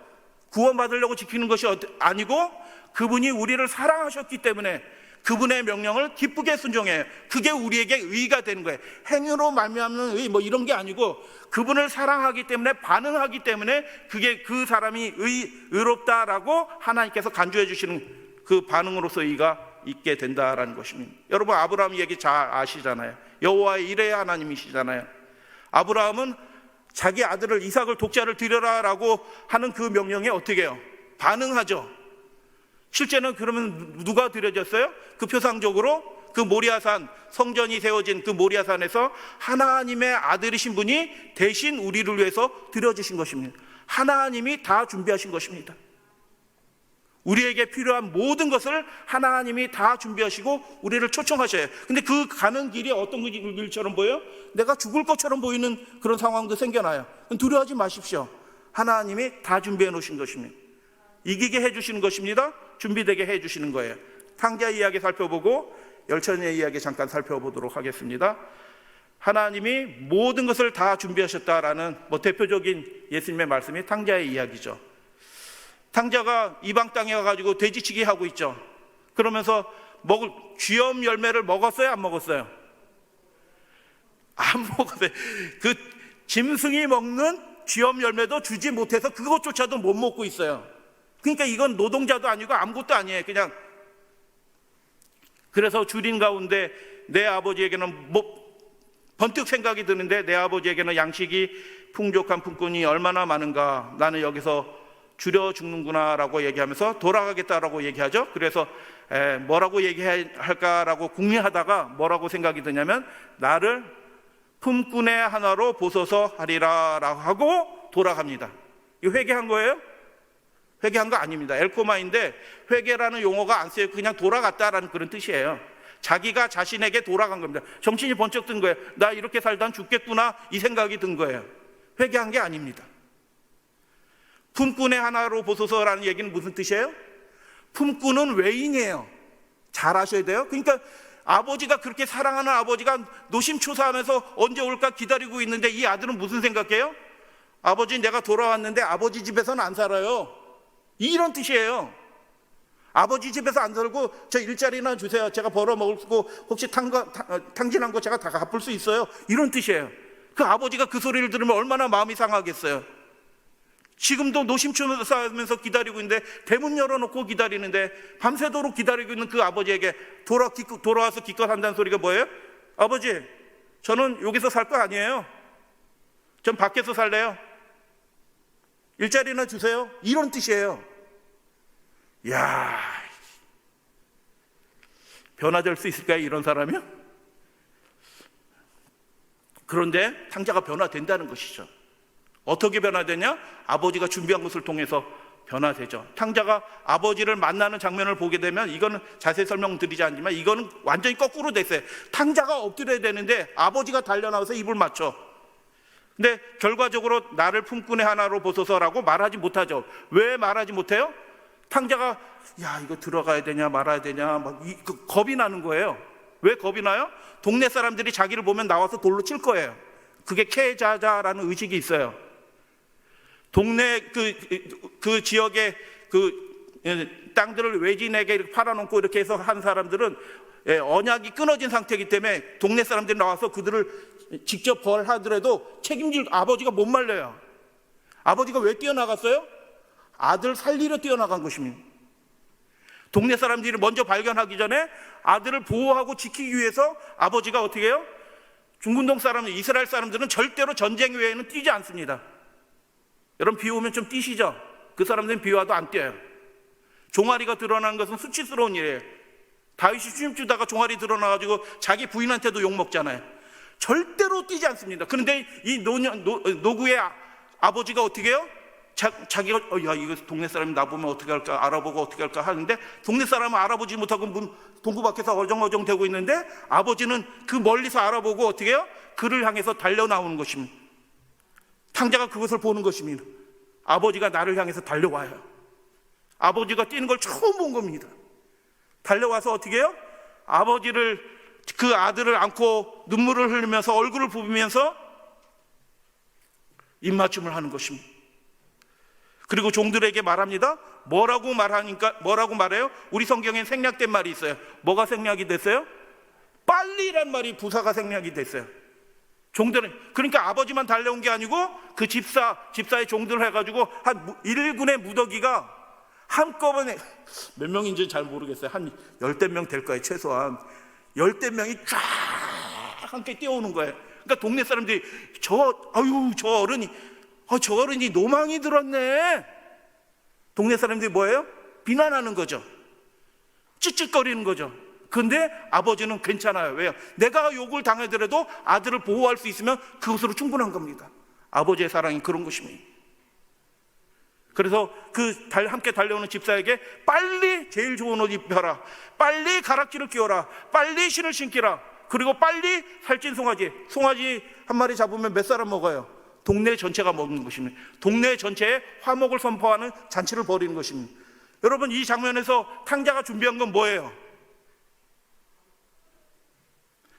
구원받으려고 지키는 것이 아니고 그분이 우리를 사랑하셨기 때문에 그분의 명령을 기쁘게 순종해요. 그게 우리에게 의가 되는 거예요. 행위로 말미암는 의 이런 게 아니고 그분을 사랑하기 때문에, 반응하기 때문에 그게 그 사람이 의롭다라고 하나님께서 간주해 주시는 그 반응으로서 의가 있게 된다라는 것입니다. 여러분, 아브라함 얘기 잘 아시잖아요. 여호와의 일의 하나님이시잖아요. 아브라함은 자기 아들을 이삭을 독자를 드려라라고 하는 그 명령에 어떻게 해요? 반응하죠. 실제는 그러면 누가 드려졌어요? 그 표상적으로 그 모리아산, 성전이 세워진 그 모리아산에서 하나님의 아들이신 분이 대신 우리를 위해서 드려주신 것입니다. 하나님이 다 준비하신 것입니다. 우리에게 필요한 모든 것을 하나님이 다 준비하시고 우리를 초청하셔요. 근데 그 가는 길이 어떤 길처럼 보여요? 내가 죽을 것처럼 보이는 그런 상황도 생겨나요. 두려워하지 마십시오. 하나님이 다 준비해 놓으신 것입니다. 이기게 해주시는 것입니다. 준비되게 해주시는 거예요. 탕자 이야기 살펴보고 열천의 이야기 잠깐 살펴보도록 하겠습니다. 하나님이 모든 것을 다 준비하셨다라는 대표적인 예수님의 말씀이 탕자의 이야기죠. 탕자가 이방 땅에 가가지고 돼지치기 하고 있죠. 그러면서 먹을 쥐엄 열매를 먹었어요? 안 먹었어요? 안 먹었어요. 그 짐승이 먹는 쥐엄 열매도 주지 못해서 그것조차도 못 먹고 있어요. 그러니까 이건 노동자도 아니고 아무것도 아니에요. 그냥. 그래서 주린 가운데 내 아버지에게는 번뜩 생각이 드는데, 내 아버지에게는 양식이 풍족한 품꾼이 얼마나 많은가, 나는 여기서 줄여 죽는구나 라고 얘기하면서 돌아가겠다라고 얘기하죠. 그래서 뭐라고 얘기할까라고 궁리하다가 뭐라고 생각이 드냐면, 나를 품꾼의 하나로 보소서 하리라 라고 하고 돌아갑니다. 이거 회개한 거예요? 회개한 거 아닙니다. 엘코마인데 회개라는 용어가 안 쓰여요. 그냥 돌아갔다라는 그런 뜻이에요. 자기가 자신에게 돌아간 겁니다. 정신이 번쩍 든 거예요. 나 이렇게 살다 죽겠구나, 이 생각이 든 거예요. 회개한 게 아닙니다. 품꾼의 하나로 보소서라는 얘기는 무슨 뜻이에요? 품꾼은 외인이에요. 잘 아셔야 돼요. 그러니까 아버지가 그렇게 사랑하는 아버지가 노심초사하면서 언제 올까 기다리고 있는데, 이 아들은 무슨 생각해요? 아버지, 내가 돌아왔는데 아버지 집에서는 안 살아요. 이런 뜻이에요. 아버지 집에서 안 살고 저 일자리나 주세요. 제가 벌어 먹고 혹시 탕진한 거 제가 다 갚을 수 있어요. 이런 뜻이에요. 그 아버지가 그 소리를 들으면 얼마나 마음이 상하겠어요. 지금도 노심초사 쌓으면서 기다리고 있는데, 대문 열어놓고 기다리는데 밤새도록 기다리고 있는 그 아버지에게 돌아와서 기껏 한다는 소리가 뭐예요? 아버지, 저는 여기서 살 거 아니에요. 전 밖에서 살래요. 일자리나 주세요. 이런 뜻이에요. 이야, 변화될 수 있을까요? 이런 사람이요? 그런데 탕자가 변화된다는 것이죠. 어떻게 변화되냐? 아버지가 준비한 것을 통해서 변화되죠. 탕자가 아버지를 만나는 장면을 보게 되면, 이거는 자세히 설명드리지 않지만 이거는 완전히 거꾸로 됐어요. 탕자가 엎드려야 되는데 아버지가 달려나와서 입을 맞춰. 근데 결과적으로 나를 품꾼의 하나로 보소서라고 말하지 못하죠. 왜 말하지 못해요? 탕자가 야, 이거 들어가야 되냐 말아야 되냐 막 겁이 나는 거예요. 왜 겁이 나요? 동네 사람들이 자기를 보면 나와서 돌로 칠 거예요. 그게 캐자자라는 의식이 있어요. 동네 그 지역의 그 땅들을 외지인에게 이렇게 팔아놓고 이렇게 해서 한 사람들은 언약이 끊어진 상태이기 때문에 동네 사람들이 나와서 그들을 직접 벌하더라도 책임질 아버지가 못 말려요. 아버지가 왜 뛰어나갔어요? 아들 살리려 뛰어나간 것입니다. 동네 사람들이 먼저 발견하기 전에 아들을 보호하고 지키기 위해서 아버지가 어떻게 해요? 중근동 사람, 이스라엘 사람들은 절대로 전쟁 외에는 뛰지 않습니다. 여러분, 비 오면 좀 뛰시죠? 그 사람들은 비 와도 안 뛰어요. 종아리가 드러나는 것은 수치스러운 일이에요. 다윗이 수임주다가 종아리 드러나가지고 자기 부인한테도 욕먹잖아요. 절대로 뛰지 않습니다. 그런데 이 노구의 아버지가 어떻게 해요? 자기가 야, 이거 동네 사람이 나보면 어떻게 할까, 알아보고 어떻게 할까 하는데, 동네 사람은 알아보지 못하고 동구 밖에서 어정어정 되고 있는데, 아버지는 그 멀리서 알아보고 어떻게 해요? 그를 향해서 달려나오는 것입니다. 탕자가 그것을 보는 것입니다. 아버지가 나를 향해서 달려와요. 아버지가 뛰는 걸 처음 본 겁니다. 달려와서 어떻게 해요? 그 아들을 안고 눈물을 흘리면서 얼굴을 부비면서 입맞춤을 하는 것입니다. 그리고 종들에게 말합니다. 뭐라고 말해요? 우리 성경에 생략된 말이 있어요. 뭐가 생략이 됐어요? 빨리란 말이 부사가 생략이 됐어요. 종들은, 그러니까 아버지만 달려온 게 아니고 그 집사의 종들을 해가지고 한 1군의 무더기가 한꺼번에, 몇 명인지 잘 모르겠어요. 한 10대 명 될 거예요. 최소한 10대 명이 쫙 함께 뛰어오는 거예요. 그러니까 동네 사람들이 저 어른이 노망이 들었네. 동네 사람들이 뭐예요? 비난하는 거죠. 찌찌거리는 거죠. 근데 아버지는 괜찮아요. 왜요? 내가 욕을 당하더라도 아들을 보호할 수 있으면 그것으로 충분한 겁니다. 아버지의 사랑이 그런 것입니다. 그래서 함께 달려오는 집사에게 빨리 제일 좋은 옷 입혀라, 빨리 가락지를 끼워라, 빨리 신을 신기라, 그리고 빨리 살찐 송아지 한 마리 잡으면 몇 사람 먹어요? 동네 전체가 먹는 것입니다. 동네 전체에 화목을 선포하는 잔치를 벌이는 것입니다. 여러분, 이 장면에서 탕자가 준비한 건 뭐예요?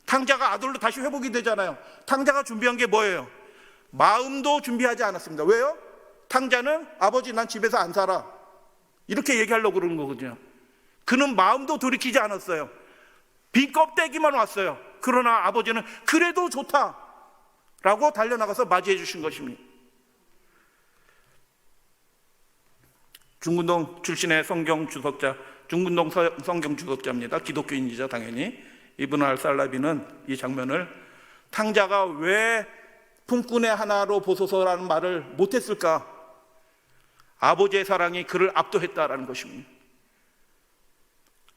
탕자가 아들로 다시 회복이 되잖아요. 탕자가 준비한 게 뭐예요? 마음도 준비하지 않았습니다. 왜요? 탕자는 아버지, 난 집에서 안 살아, 이렇게 얘기하려고 그러는 거거든요. 그는 마음도 돌이키지 않았어요. 빈 껍데기만 왔어요. 그러나 아버지는 그래도 좋다 라고 달려나가서 맞이해 주신 것입니다. 중근동 출신의 성경 주석자, 중근동 성경 주석자입니다. 기독교인이죠, 당연히. 이브н 알살라비는 이 장면을, 탕자가 왜 품꾼의 하나로 보소서라는 말을 못했을까? 아버지의 사랑이 그를 압도했다라는 것입니다.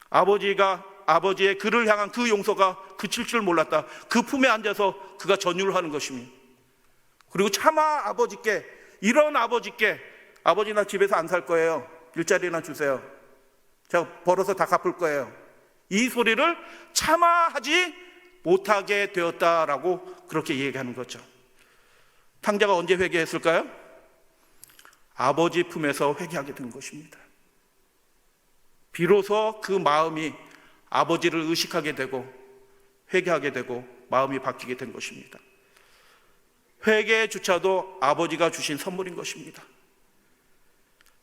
아버지의 그를 향한 그 용서가 그칠 줄 몰랐다. 그 품에 앉아서 그가 전율을 하는 것입니다. 그리고 차마 이런 아버지께 아버지, 나 집에서 안 살 거예요. 일자리나 주세요. 제가 벌어서 다 갚을 거예요. 이 소리를 차마 하지 못하게 되었다라고 그렇게 얘기하는 거죠. 탕자가 언제 회개했을까요? 아버지 품에서 회개하게 된 것입니다. 비로소 그 마음이 아버지를 의식하게 되고 회개하게 되고 마음이 바뀌게 된 것입니다. 회개의 주차도 아버지가 주신 선물인 것입니다.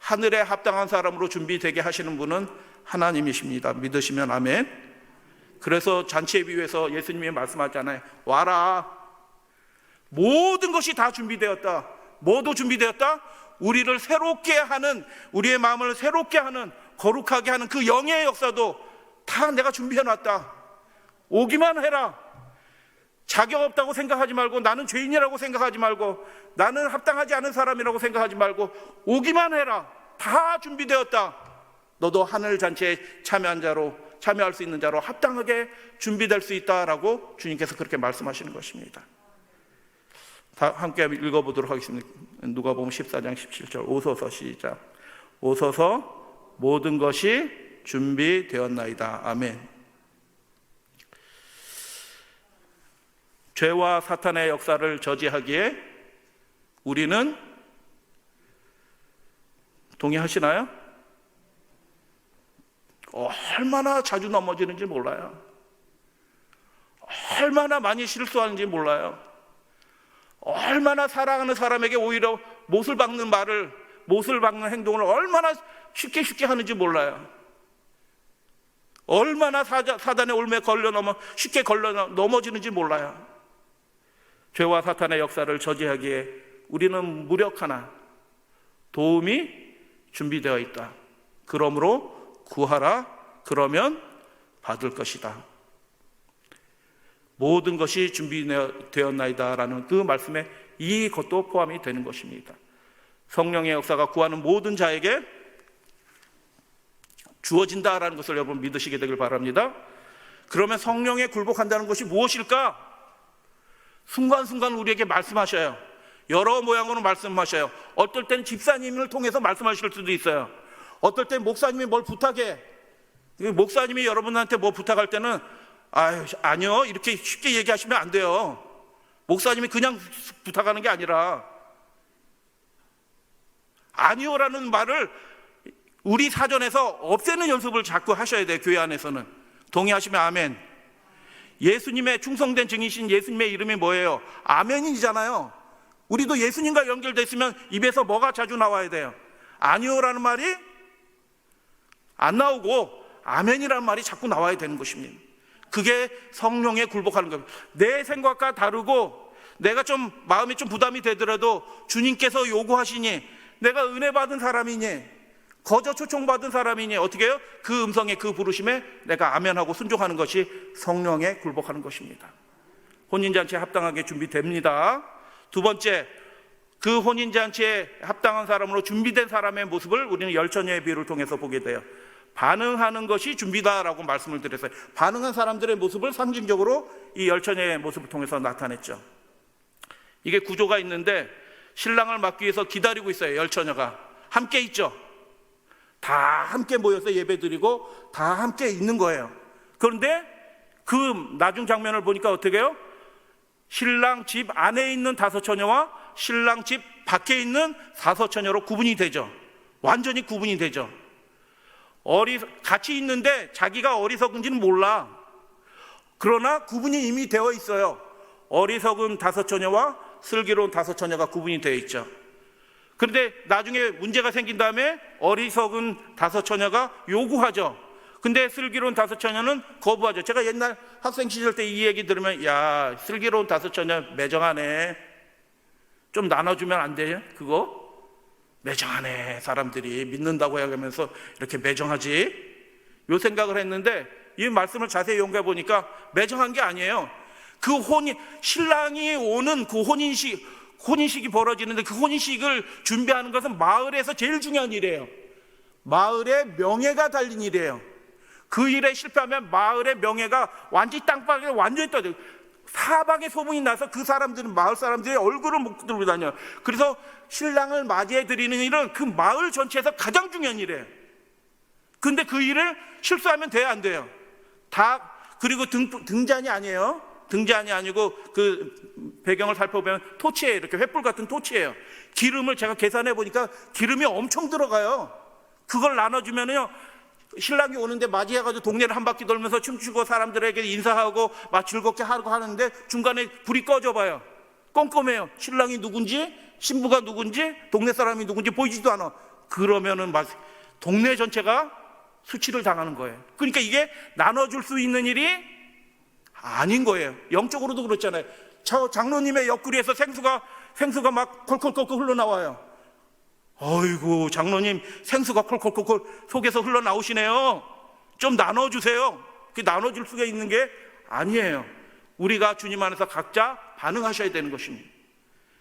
하늘에 합당한 사람으로 준비되게 하시는 분은 하나님이십니다. 믿으시면 아멘. 그래서 잔치의 비유에서 예수님이 말씀하잖아요. 와라. 모든 것이 다 준비되었다. 뭐도 준비되었다? 우리를 새롭게 하는, 우리의 마음을 새롭게 하는, 거룩하게 하는 그 영의 역사도 다 내가 준비해놨다. 오기만 해라. 자격 없다고 생각하지 말고, 나는 죄인이라고 생각하지 말고, 나는 합당하지 않은 사람이라고 생각하지 말고, 오기만 해라. 다 준비되었다. 너도 하늘 잔치에 참여할 수 있는 자로 합당하게 준비될 수 있다라고 주님께서 그렇게 말씀하시는 것입니다. 다 함께 읽어보도록 하겠습니다. 누가복음 14장 17절. 오소서 시작. 오소서 모든 것이 준비되었나이다. 아멘. 죄와 사탄의 역사를 저지하기에 우리는 동의하시나요? 얼마나 자주 넘어지는지 몰라요. 얼마나 많이 실수하는지 몰라요. 얼마나 사랑하는 사람에게 오히려 못을 박는 행동을 얼마나 쉽게 하는지 몰라요. 얼마나 사단의 올매에 쉽게 넘어지는지 몰라요. 죄와 사탄의 역사를 저지하기에 우리는 무력 하나, 도움이 준비되어 있다. 그러므로 구하라. 그러면 받을 것이다. 모든 것이 준비되었나이다 라는 그 말씀에 이것도 포함이 되는 것입니다. 성령의 역사가 구하는 모든 자에게 주어진다라는 것을 여러분 믿으시게 되길 바랍니다. 그러면 성령에 굴복한다는 것이 무엇일까? 순간순간 우리에게 말씀하셔요. 여러 모양으로 말씀하셔요. 어떨 땐 집사님을 통해서 말씀하실 수도 있어요. 어떨 땐 목사님이 뭘 부탁해. 목사님이 여러분한테 뭐 부탁할 때는 아니요 이렇게 쉽게 얘기하시면 안 돼요. 목사님이 그냥 부탁하는 게 아니라 아니요라는 말을 우리 사전에서 없애는 연습을 자꾸 하셔야 돼요. 교회 안에서는. 동의하시면 아멘. 예수님의 충성된 증인이신 예수님의 이름이 뭐예요? 아멘이잖아요. 우리도 예수님과 연결되어 있으면 입에서 뭐가 자주 나와야 돼요? 아니요라는 말이 안 나오고 아멘이라는 말이 자꾸 나와야 되는 것입니다. 그게 성령에 굴복하는 겁니다. 내 생각과 다르고 내가 좀 마음이 좀 부담이 되더라도 주님께서 요구하시니, 내가 은혜 받은 사람이니, 거저 초청받은 사람이니 어떻게 해요? 그 음성에, 그 부르심에 내가 아멘하고 순종하는 것이 성령에 굴복하는 것입니다. 혼인잔치에 합당하게 준비됩니다. 두 번째, 그 혼인잔치에 합당한 사람으로 준비된 사람의 모습을 우리는 열처녀의 비유를 통해서 보게 돼요. 반응하는 것이 준비다라고 말씀을 드렸어요. 반응한 사람들의 모습을 상징적으로 이 열처녀의 모습을 통해서 나타냈죠. 이게 구조가 있는데 신랑을 맞기 위해서 기다리고 있어요. 열처녀가 함께 있죠. 다 함께 모여서 예배드리고 다 함께 있는 거예요. 그런데 그 나중 장면을 보니까 어떻게 해요? 신랑 집 안에 있는 다섯 처녀와 신랑 집 밖에 있는 다섯 처녀로 구분이 되죠. 완전히 구분이 되죠. 같이 있는데 자기가 어리석은지는 몰라. 그러나 구분이 이미 되어 있어요. 어리석은 다섯 처녀와 슬기로운 다섯 처녀가 구분이 되어 있죠. 그런데 나중에 문제가 생긴 다음에 어리석은 다섯 처녀가 요구하죠. 근데 슬기로운 다섯 처녀는 거부하죠. 제가 옛날 학생 시절 때 이 얘기 들으면, 야, 슬기로운 다섯 처녀 매정하네. 좀 나눠주면 안 돼요? 그거? 매정하네. 사람들이 믿는다고 해가면서 이렇게 매정하지? 요 생각을 했는데 이 말씀을 자세히 연구해 보니까 매정한 게 아니에요. 그 신랑이 오는 그 혼인식이 벌어지는데 그 혼인식을 준비하는 것은 마을에서 제일 중요한 일이에요. 마을의 명예가 달린 일이에요. 그 일에 실패하면 마을의 명예가 완전히 땅바닥에 완전히 떠져요. 사방에 소문이 나서 그 사람들은, 마을 사람들의 얼굴을 못 들고 다녀요. 그래서 신랑을 맞이해 드리는 일은 그 마을 전체에서 가장 중요한 일이에요. 근데 그 일을 실수하면 돼야 안 돼요. 그리고 등잔이 아니에요. 등잔이 아니고 그 배경을 살펴보면 토치예요. 이렇게 횃불 같은 토치예요. 기름을 제가 계산해 보니까 기름이 엄청 들어가요. 그걸 나눠주면요, 신랑이 오는데 맞이해가지고 동네를 한 바퀴 돌면서 춤추고 사람들에게 인사하고 막 즐겁게 하고 하는데 중간에 불이 꺼져 봐요. 껌껌해요. 신랑이 누군지, 신부가 누군지, 동네 사람이 누군지 보이지도 않아. 그러면은 막 동네 전체가 수치를 당하는 거예요. 그러니까 이게 나눠줄 수 있는 일이 아닌 거예요. 영적으로도 그렇잖아요. 저 장로님의 옆구리에서 생수가 막 콜콜콜콜 흘러나와요. 어이구, 장로님 생수가 콜콜콜콜 속에서 흘러나오시네요. 좀 나눠주세요. 그 나눠줄 수가 있는 게 아니에요. 우리가 주님 안에서 각자 반응하셔야 되는 것입니다.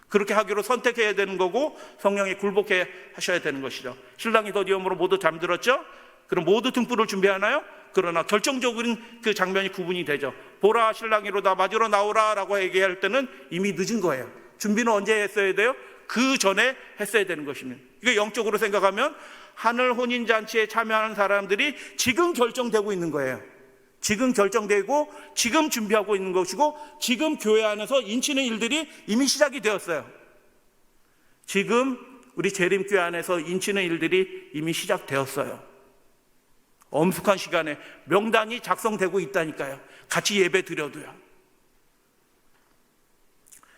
그렇게 하기로 선택해야 되는 거고 성령에 굴복해 하셔야 되는 것이죠. 신랑이 더디움으로 모두 잠들었죠? 그럼 모두 등불을 준비하나요? 그러나 결정적인 그 장면이 구분이 되죠. 보라, 신랑이로다, 맞으러 나오라 라고 얘기할 때는 이미 늦은 거예요. 준비는 언제 했어야 돼요? 그 전에 했어야 되는 것입니다. 이게 영적으로 생각하면 하늘 혼인잔치에 참여하는 사람들이 지금 결정되고 있는 거예요. 지금 결정되고 지금 준비하고 있는 것이고 지금 교회 안에서 인치는 일들이 이미 시작이 되었어요. 지금 우리 재림교회 안에서 인치는 일들이 이미 시작되었어요. 엄숙한 시간에 명단이 작성되고 있다니까요. 같이 예배 드려도요.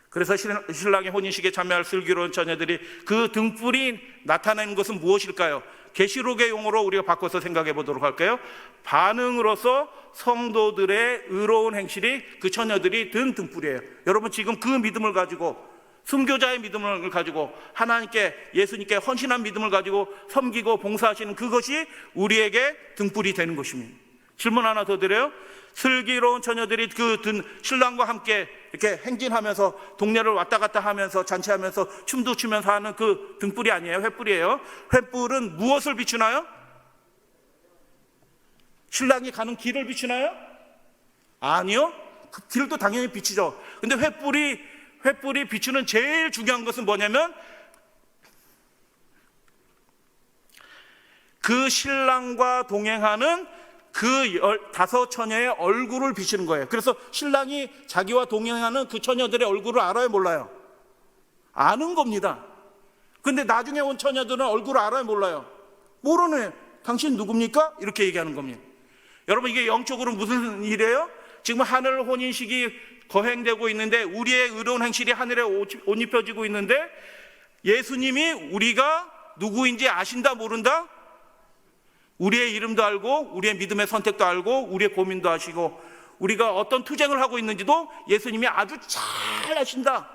그래서 신랑의 혼인식에 참여할 슬기로운 처녀들이 그 등불이 나타내는 것은 무엇일까요? 계시록의 용어로 우리가 바꿔서 생각해 보도록 할까요? 반응으로서 성도들의 의로운 행실이 그 처녀들이 든 등불이에요. 여러분 지금 그 믿음을 가지고 순교자의 믿음을 가지고 하나님께 예수님께 헌신한 믿음을 가지고 섬기고 봉사하시는 그것이 우리에게 등불이 되는 것입니다. 질문 하나 더 드려요. 슬기로운 처녀들이 그 신랑과 함께 이렇게 행진하면서 동네를 왔다 갔다 하면서 잔치하면서 춤도 추면서 하는 그 등불이 아니에요. 횃불이에요. 횃불은 무엇을 비추나요? 신랑이 가는 길을 비추나요? 아니요. 그 길도 당연히 비추죠. 근데 횃불이 비추는 제일 중요한 것은 뭐냐면 그 신랑과 동행하는 그 15처녀의 얼굴을 비추는 거예요. 그래서 신랑이 자기와 동행하는 그 처녀들의 얼굴을 알아요, 몰라요? 아는 겁니다. 근데 나중에 온 처녀들은 얼굴을 알아요, 몰라요? 모르네. 당신 누굽니까? 이렇게 얘기하는 겁니다. 여러분 이게 영적으로 무슨 일이에요? 지금 하늘 혼인식이 거행되고 있는데 우리의 의로운 행실이 하늘에 옷 입혀지고 있는데 예수님이 우리가 누구인지 아신다 모른다? 우리의 이름도 알고 우리의 믿음의 선택도 알고 우리의 고민도 아시고 우리가 어떤 투쟁을 하고 있는지도 예수님이 아주 잘 아신다.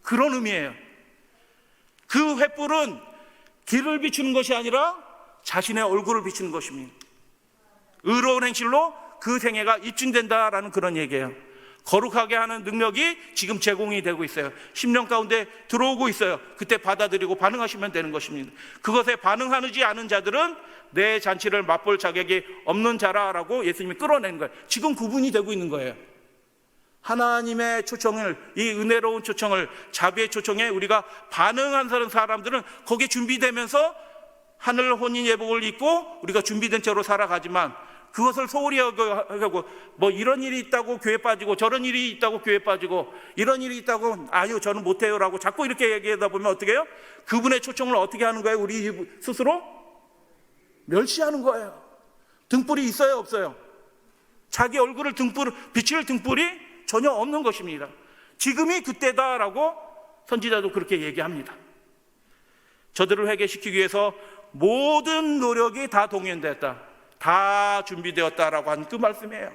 그런 의미예요. 그 횃불은 길을 비추는 것이 아니라 자신의 얼굴을 비추는 것입니다. 의로운 행실로 그 생애가 입증된다라는 그런 얘기예요. 거룩하게 하는 능력이 지금 제공이 되고 있어요. 10년 가운데 들어오고 있어요. 그때 받아들이고 반응하시면 되는 것입니다. 그것에 반응하지 않은 자들은 내 잔치를 맛볼 자격이 없는 자라라고 예수님이 끌어낸 거예요. 지금 구분이 되고 있는 거예요. 하나님의 초청을, 이 은혜로운 초청을, 자비의 초청에 우리가 반응한 사람들은 거기에 준비되면서 하늘 혼인 예복을 입고 우리가 준비된 채로 살아가지만 그것을 소홀히 하고 뭐 이런 일이 있다고 교회 빠지고 저런 일이 있다고 교회 빠지고 이런 일이 있다고 아유 저는 못해요 라고 자꾸 이렇게 얘기하다 보면 어떻게 해요? 그분의 초청을 어떻게 하는 거예요? 우리 스스로 멸시하는 거예요. 등불이 있어요, 없어요? 자기 얼굴을 비칠 등불이 전혀 없는 것입니다. 지금이 그때다라고 선지자도 그렇게 얘기합니다. 저들을 회개시키기 위해서 모든 노력이 다 동원되었다, 다 준비되었다라고 한 그 말씀이에요.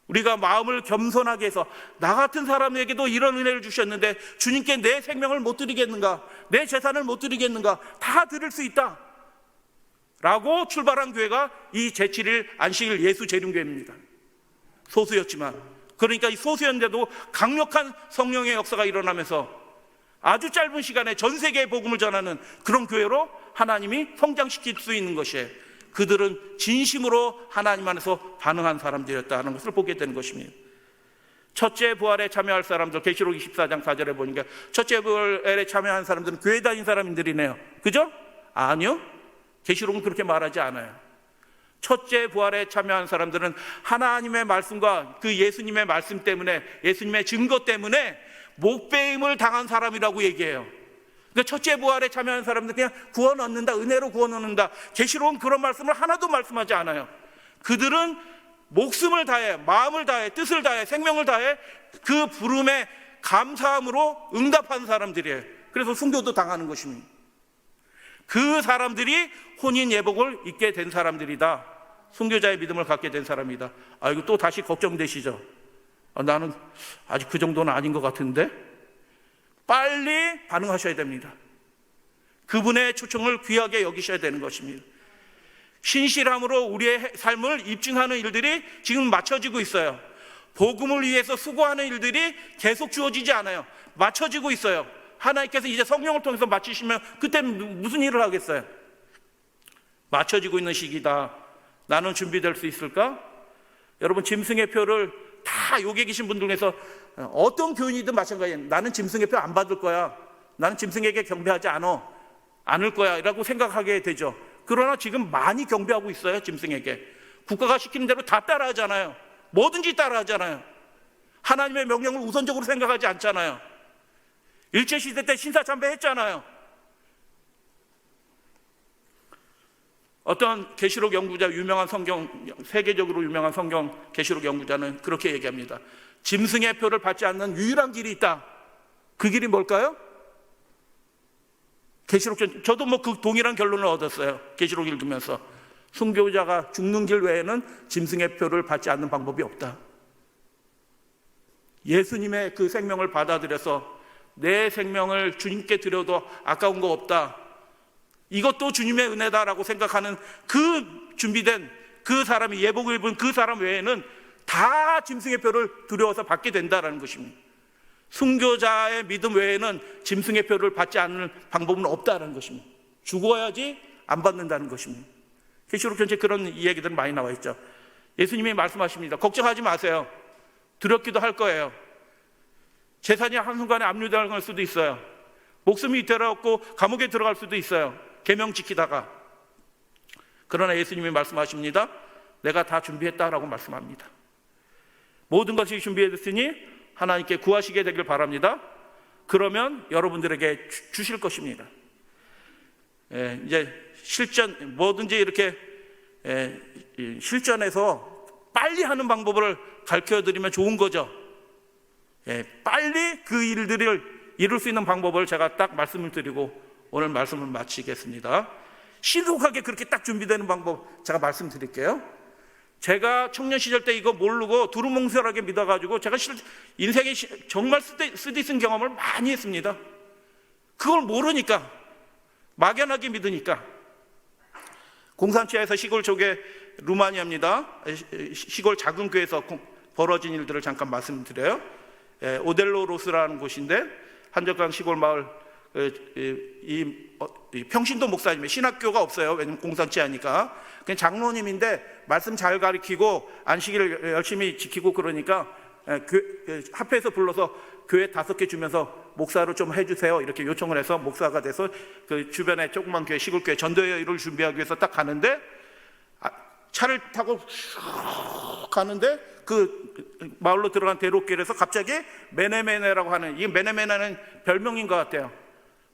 우리가 마음을 겸손하게 해서 나 같은 사람에게도 이런 은혜를 주셨는데 주님께 내 생명을 못 드리겠는가, 내 재산을 못 드리겠는가, 다 드릴 수 있다 라고 출발한 교회가 이 제7일 안식일 예수 재림교회입니다. 소수였지만, 그러니까 이 소수였는데도 강력한 성령의 역사가 일어나면서 아주 짧은 시간에 전 세계에 복음을 전하는 그런 교회로 하나님이 성장시킬 수 있는 것이에요. 그들은 진심으로 하나님 안에서 반응한 사람들이었다는 것을 보게 되는 것입니다. 첫째 부활에 참여할 사람들, 계시록 24장 4절에 보니까 첫째 부활에 참여한 사람들은 교회 다닌 사람들이네요. 그죠? 아니요. 계시록은 그렇게 말하지 않아요. 첫째 부활에 참여한 사람들은 하나님의 말씀과 그 예수님의 말씀 때문에, 예수님의 증거 때문에 목배임을 당한 사람이라고 얘기해요. 그러니까 첫째 부활에 참여한 사람들 그냥 구원 얻는다, 은혜로 구원 얻는다, 계시록은 그런 말씀을 하나도 말씀하지 않아요. 그들은 목숨을 다해, 마음을 다해, 뜻을 다해, 생명을 다해 그 부름에 감사함으로 응답한 사람들이에요. 그래서 순교도 당하는 것입니다. 그 사람들이 혼인 예복을 입게 된 사람들이다. 순교자의 믿음을 갖게 된 사람이다. 이거 또 다시 걱정되시죠? 나는 아직 그 정도는 아닌 것 같은데? 빨리 반응하셔야 됩니다. 그분의 초청을 귀하게 여기셔야 되는 것입니다. 신실함으로 우리의 삶을 입증하는 일들이 지금 맞춰지고 있어요. 복음을 위해서 수고하는 일들이 계속 주어지지 않아요. 맞춰지고 있어요. 하나님께서 이제 성령을 통해서 마치시면 그때 무슨 일을 하겠어요? 맞춰지고 있는 시기다. 나는 준비될 수 있을까? 여러분, 짐승의 표를 다 여기 계신 분들 중에서 어떤 교인이든 마찬가지예요. 나는 짐승의 표 안 받을 거야. 나는 짐승에게 경배하지 않을 거야 라고 생각하게 되죠. 그러나 지금 많이 경배하고 있어요. 짐승에게. 국가가 시키는 대로 다 따라하잖아요. 뭐든지 따라하잖아요. 하나님의 명령을 우선적으로 생각하지 않잖아요. 일제시대 때 신사참배했잖아요. 어떤 계시록 연구자, 유명한 세계적으로 유명한 성경 계시록 연구자는 그렇게 얘기합니다. 짐승의 표를 받지 않는 유일한 길이 있다. 그 길이 뭘까요? 계시록, 저도 그 동일한 결론을 얻었어요. 계시록 읽으면서. 순교자가 죽는 길 외에는 짐승의 표를 받지 않는 방법이 없다. 예수님의 그 생명을 받아들여서 내 생명을 주님께 드려도 아까운 거 없다. 이것도 주님의 은혜다라고 생각하는 그 준비된 그 사람이, 예복을 입은 그 사람 외에는 다 짐승의 표를 두려워서 받게 된다라는 것입니다. 순교자의 믿음 외에는 짐승의 표를 받지 않는 방법은 없다라는 것입니다. 죽어야지 안 받는다는 것입니다. 계시록 전체 그런 이야기들은 많이 나와 있죠. 예수님이 말씀하십니다. 걱정하지 마세요. 두렵기도 할 거예요. 재산이 한순간에 압류당할 수도 있어요. 목숨이 위태롭고 감옥에 들어갈 수도 있어요. 계명 지키다가. 그러나 예수님이 말씀하십니다. 내가 다 준비했다라고 말씀합니다. 모든 것이 준비됐으니 하나님께 구하시게 되길 바랍니다. 그러면 여러분들에게 주실 것입니다. 이제 실전, 뭐든지 이렇게 실전에서 빨리 하는 방법을 가르쳐드리면 좋은 거죠. 빨리 그 일들을 이룰 수 있는 방법을 제가 딱 말씀을 드리고 오늘 말씀을 마치겠습니다. 신속하게 그렇게 딱 준비되는 방법 제가 말씀드릴게요. 제가 청년 시절 때 이거 모르고 두루뭉술하게 믿어가지고 제가 인생에 정말 쓰디쓴 경험을 많이 했습니다. 그걸 모르니까, 막연하게 믿으니까. 공산치하에서 시골 쪽에 루마니아입니다. 시골 작은 교회에서 벌어진 일들을 잠깐 말씀드려요. 오델로 로스라는 곳인데 한적한 시골 마을, 평신도 목사님의 신학교가 없어요. 왜냐면 공산치하니까. 그냥 장로님인데 말씀 잘 가르치고 안식일을 열심히 지키고 그러니까 합회에서 불러서 교회 5개 주면서 목사로 좀 해주세요 이렇게 요청을 해서 목사가 돼서 그 주변에 조그만 교회, 시골교회 전도회를 준비하기 위해서 딱 가는데 차를 타고 슉 가는데 그 마을로 들어간 대로길에서 갑자기 메네메네라고 하는, 이 메네메네는 별명인 것 같아요.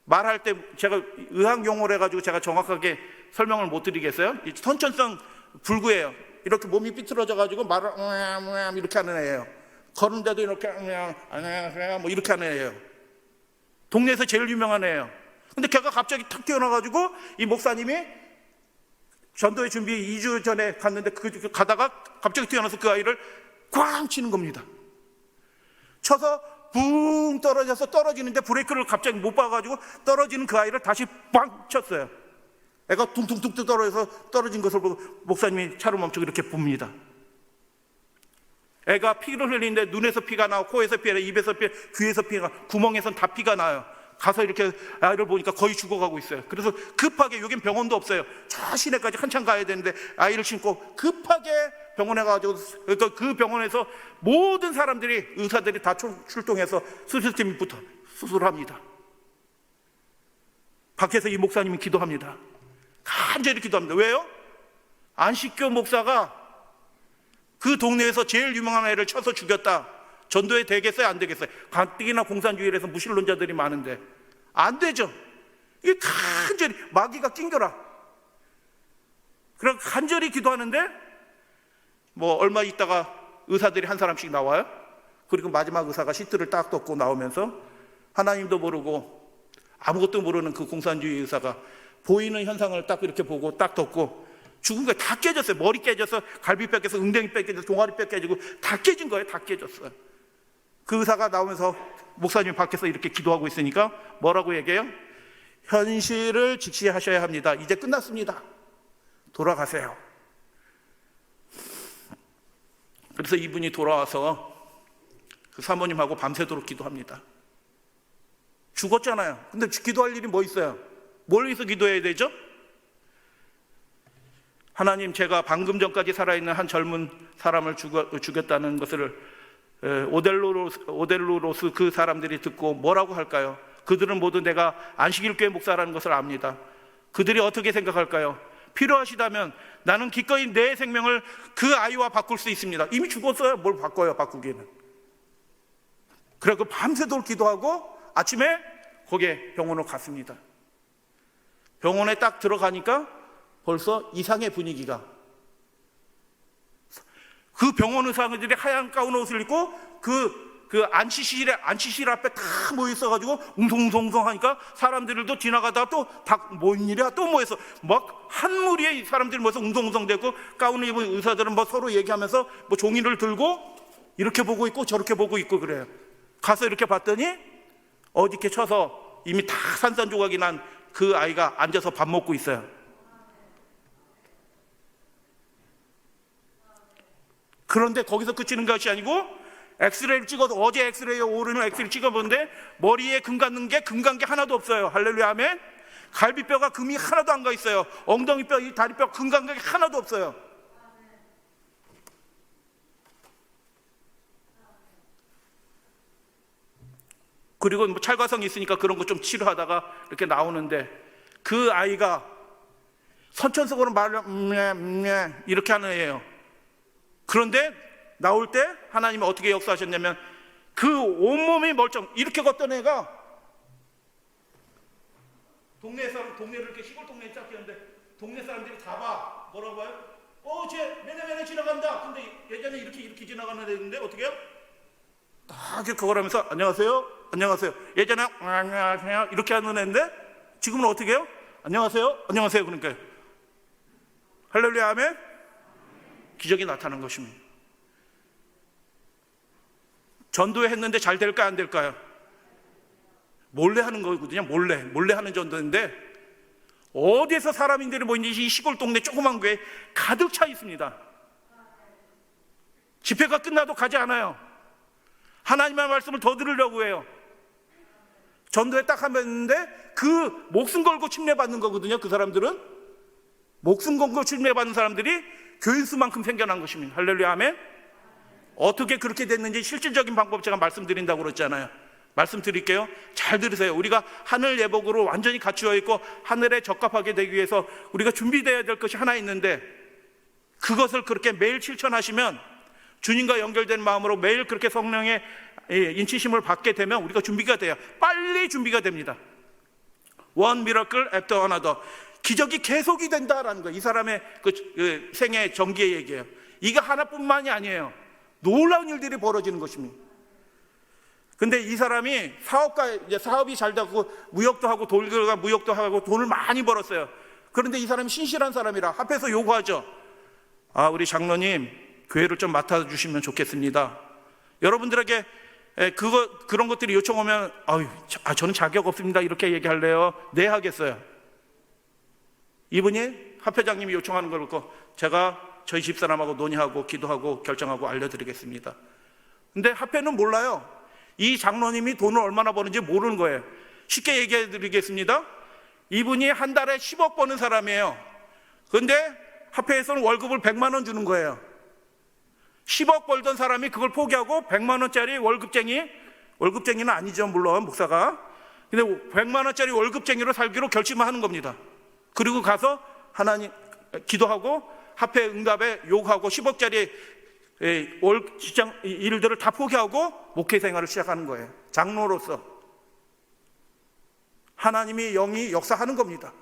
말할 때 제가 의학 용어를 해가지고 제가 정확하게 설명을 못 드리겠어요. 선천성 불구예요. 이렇게 몸이 삐뚤어져가지고 말을 이렇게 하는 애예요. 걸은데도 이렇게 뭐 이렇게 하는 애예요. 동네에서 제일 유명한 애예요. 근데 걔가 갑자기 탁 튀어나와가지고 이 목사님이 전도회 준비 2주 전에 갔는데 가다가 갑자기 튀어나와서 그 아이를 꽝 치는 겁니다. 쳐서 붕 떨어져서 떨어지는데 브레이크를 갑자기 못 봐가지고 떨어지는 그 아이를 다시 빵 쳤어요. 애가 둥둥둥 떨어져서 떨어진 것을 보고 목사님이 차를 멈추고 이렇게 봅니다. 애가 피를 흘리는데 눈에서 피가 나고 코에서 피가 나고 입에서 피가 나고 귀에서 피가 나고 구멍에선 다 피가 나요. 가서 이렇게 아이를 보니까 거의 죽어가고 있어요. 그래서 급하게, 여긴 병원도 없어요. 저 시내까지 한참 가야 되는데 아이를 싣고 급하게 병원에 가가지고, 그러니까 그 병원에서 모든 사람들이, 의사들이 다 출동해서 수술팀부터 수술합니다. 밖에서 이 목사님이 기도합니다. 간절히 기도합니다. 왜요? 안식교 목사가 그 동네에서 제일 유명한 애를 쳐서 죽였다. 전도회 되겠어요? 안 되겠어요? 가뜩이나 공산주의에서 무신론자들이 많은데 안 되죠. 이게 간절히, 마귀가 낑겨라. 그럼 간절히 기도하는데 뭐 얼마 있다가 의사들이 한 사람씩 나와요. 그리고 마지막 의사가 시트를 딱 덮고 나오면서 하나님도 모르고 아무것도 모르는 그 공산주의 의사가 보이는 현상을 딱 이렇게 보고 딱 덮고 죽은 거예요. 다 깨졌어요. 머리 깨져서 갈비뼈 깨서 응댕이뼈 깨져서 종아리뼈 깨지고 다 깨진 거예요. 다 깨졌어요. 그 의사가 나오면서 목사님이 밖에서 이렇게 기도하고 있으니까 뭐라고 얘기해요? 현실을 직시하셔야 합니다. 이제 끝났습니다. 돌아가세요. 그래서 이분이 돌아와서 그 사모님하고 밤새도록 기도합니다. 죽었잖아요. 근데 기도할 일이 뭐 있어요? 뭘 위해서 기도해야 되죠? 하나님, 제가 방금 전까지 살아있는 한 젊은 사람을 죽였다는 것을 오델로로스 그 사람들이 듣고 뭐라고 할까요? 그들은 모두 내가 안식일교회 목사라는 것을 압니다. 그들이 어떻게 생각할까요? 필요하시다면 나는 기꺼이 내 생명을 그 아이와 바꿀 수 있습니다. 이미 죽었어요. 뭘 바꿔요, 바꾸기는. 그래서 밤새도록 기도하고 아침에 거기에 병원으로 갔습니다. 병원에 딱 들어가니까 벌써 이상의 분위기가, 그 병원 의사들이 하얀 가운 옷을 입고 그 안치실 앞에 다 모여 있어가지고 웅성웅성 하니까 사람들도 지나가다가 또 뭔 일이야 또 모여서 막 한 무리의 사람들이 모여서 웅성웅성 되고, 가운을 입은 의사들은 뭐 서로 얘기하면서 뭐 종이를 들고 이렇게 보고 있고 저렇게 보고 있고 그래요. 가서 이렇게 봤더니 어디게 쳐서 이미 다 산산조각이 난 그 아이가 앉아서 밥 먹고 있어요. 그런데 거기서 그치는 것이 아니고 엑스레이를 찍어도, 어제 엑스레이에 오르는 엑스레이를 찍어보는데 머리에 금 갖는 게 하나도 없어요. 할렐루야 아멘. 갈비뼈가 금이 하나도 안 가 있어요. 엉덩이뼈, 이 다리뼈 금 간 게 하나도 없어요. 그리고 뭐 찰과성이 있으니까 그런 거 좀 치료하다가 이렇게 나오는데, 그 아이가 선천적으로 말을 이렇게 하는 애예요. 그런데 나올 때 하나님이 어떻게 역사하셨냐면, 그 온몸이 멀쩡 이렇게 걷던 애가 동네를 이렇게 시골 동네에 쫙 끼는데 동네 사람들이 다 봐. 뭐라고 봐요? 쟤 매네매네 지나간다. 근데 예전에 이렇게 지나가는 애인데 어떻게 해요? 딱 이렇게 그걸 하면서 안녕하세요. 안녕하세요. 예전에 안녕하세요 이렇게 하는 애인데 지금은 어떻게 해요? 안녕하세요. 안녕하세요. 그러니까 할렐루야 아멘. 기적이 나타난 것입니다. 전도회 했는데 잘 될까요, 안 될까요? 몰래 하는 거거든요. 몰래 하는 전도인데 어디에서 사람인들이 모이는지 이 시골 동네 조그만 교회에 가득 차 있습니다. 집회가 끝나도 가지 않아요. 하나님의 말씀을 더 들으려고 해요. 전도회 딱 하면 했는데 그 목숨 걸고 침례받는 거거든요. 그 사람들은 목숨 걸고 침례받는 사람들이 교인수만큼 생겨난 것입니다. 할렐루야 아멘. 어떻게 그렇게 됐는지 실질적인 방법 제가 말씀드린다고 그랬잖아요. 말씀드릴게요. 잘 들으세요. 우리가 하늘 예복으로 완전히 갖추어 있고 하늘에 적합하게 되기 위해서 우리가 준비되어야 될 것이 하나 있는데, 그것을 그렇게 매일 실천하시면, 주님과 연결된 마음으로 매일 그렇게 성령의 인치심을 받게 되면 우리가 준비가 돼요. 빨리 준비가 됩니다. One miracle after another. 기적이 계속이 된다라는 거예요. 이 사람의 그 생애 전기의 얘기예요. 이게 하나뿐만이 아니에요. 놀라운 일들이 벌어지는 것입니다. 근데 이 사람이 사업이 잘 되고 무역도 하고 돌들과 무역도 하고 돈을 많이 벌었어요. 그런데 이 사람이 신실한 사람이라 앞에서 요구하죠. 우리 장로님 교회를 좀 맡아주시면 좋겠습니다. 여러분들에게 그런 것들이 요청 오면 저는 자격 없습니다 이렇게 얘기할래요? 네 하겠어요. 이분이 합회장님이 요청하는 걸 듣고 제가 저희 집사람하고 논의하고 기도하고 결정하고 알려드리겠습니다. 근데 합회는 몰라요. 이 장로님이 돈을 얼마나 버는지 모르는 거예요. 쉽게 얘기해 드리겠습니다. 이분이 한 달에 10억 버는 사람이에요. 그런데 합회에서는 월급을 100만 원 주는 거예요. 10억 벌던 사람이 그걸 포기하고 100만 원짜리 월급쟁이는 아니죠 물론 목사가. 근데 100만 원짜리 월급쟁이로 살기로 결심을 하는 겁니다. 그리고 가서 하나님 기도하고 합회 응답에 요구하고 10억짜리 직장 일들을 다 포기하고 목회 생활을 시작하는 거예요. 장로로서 하나님이 영이 역사하는 겁니다.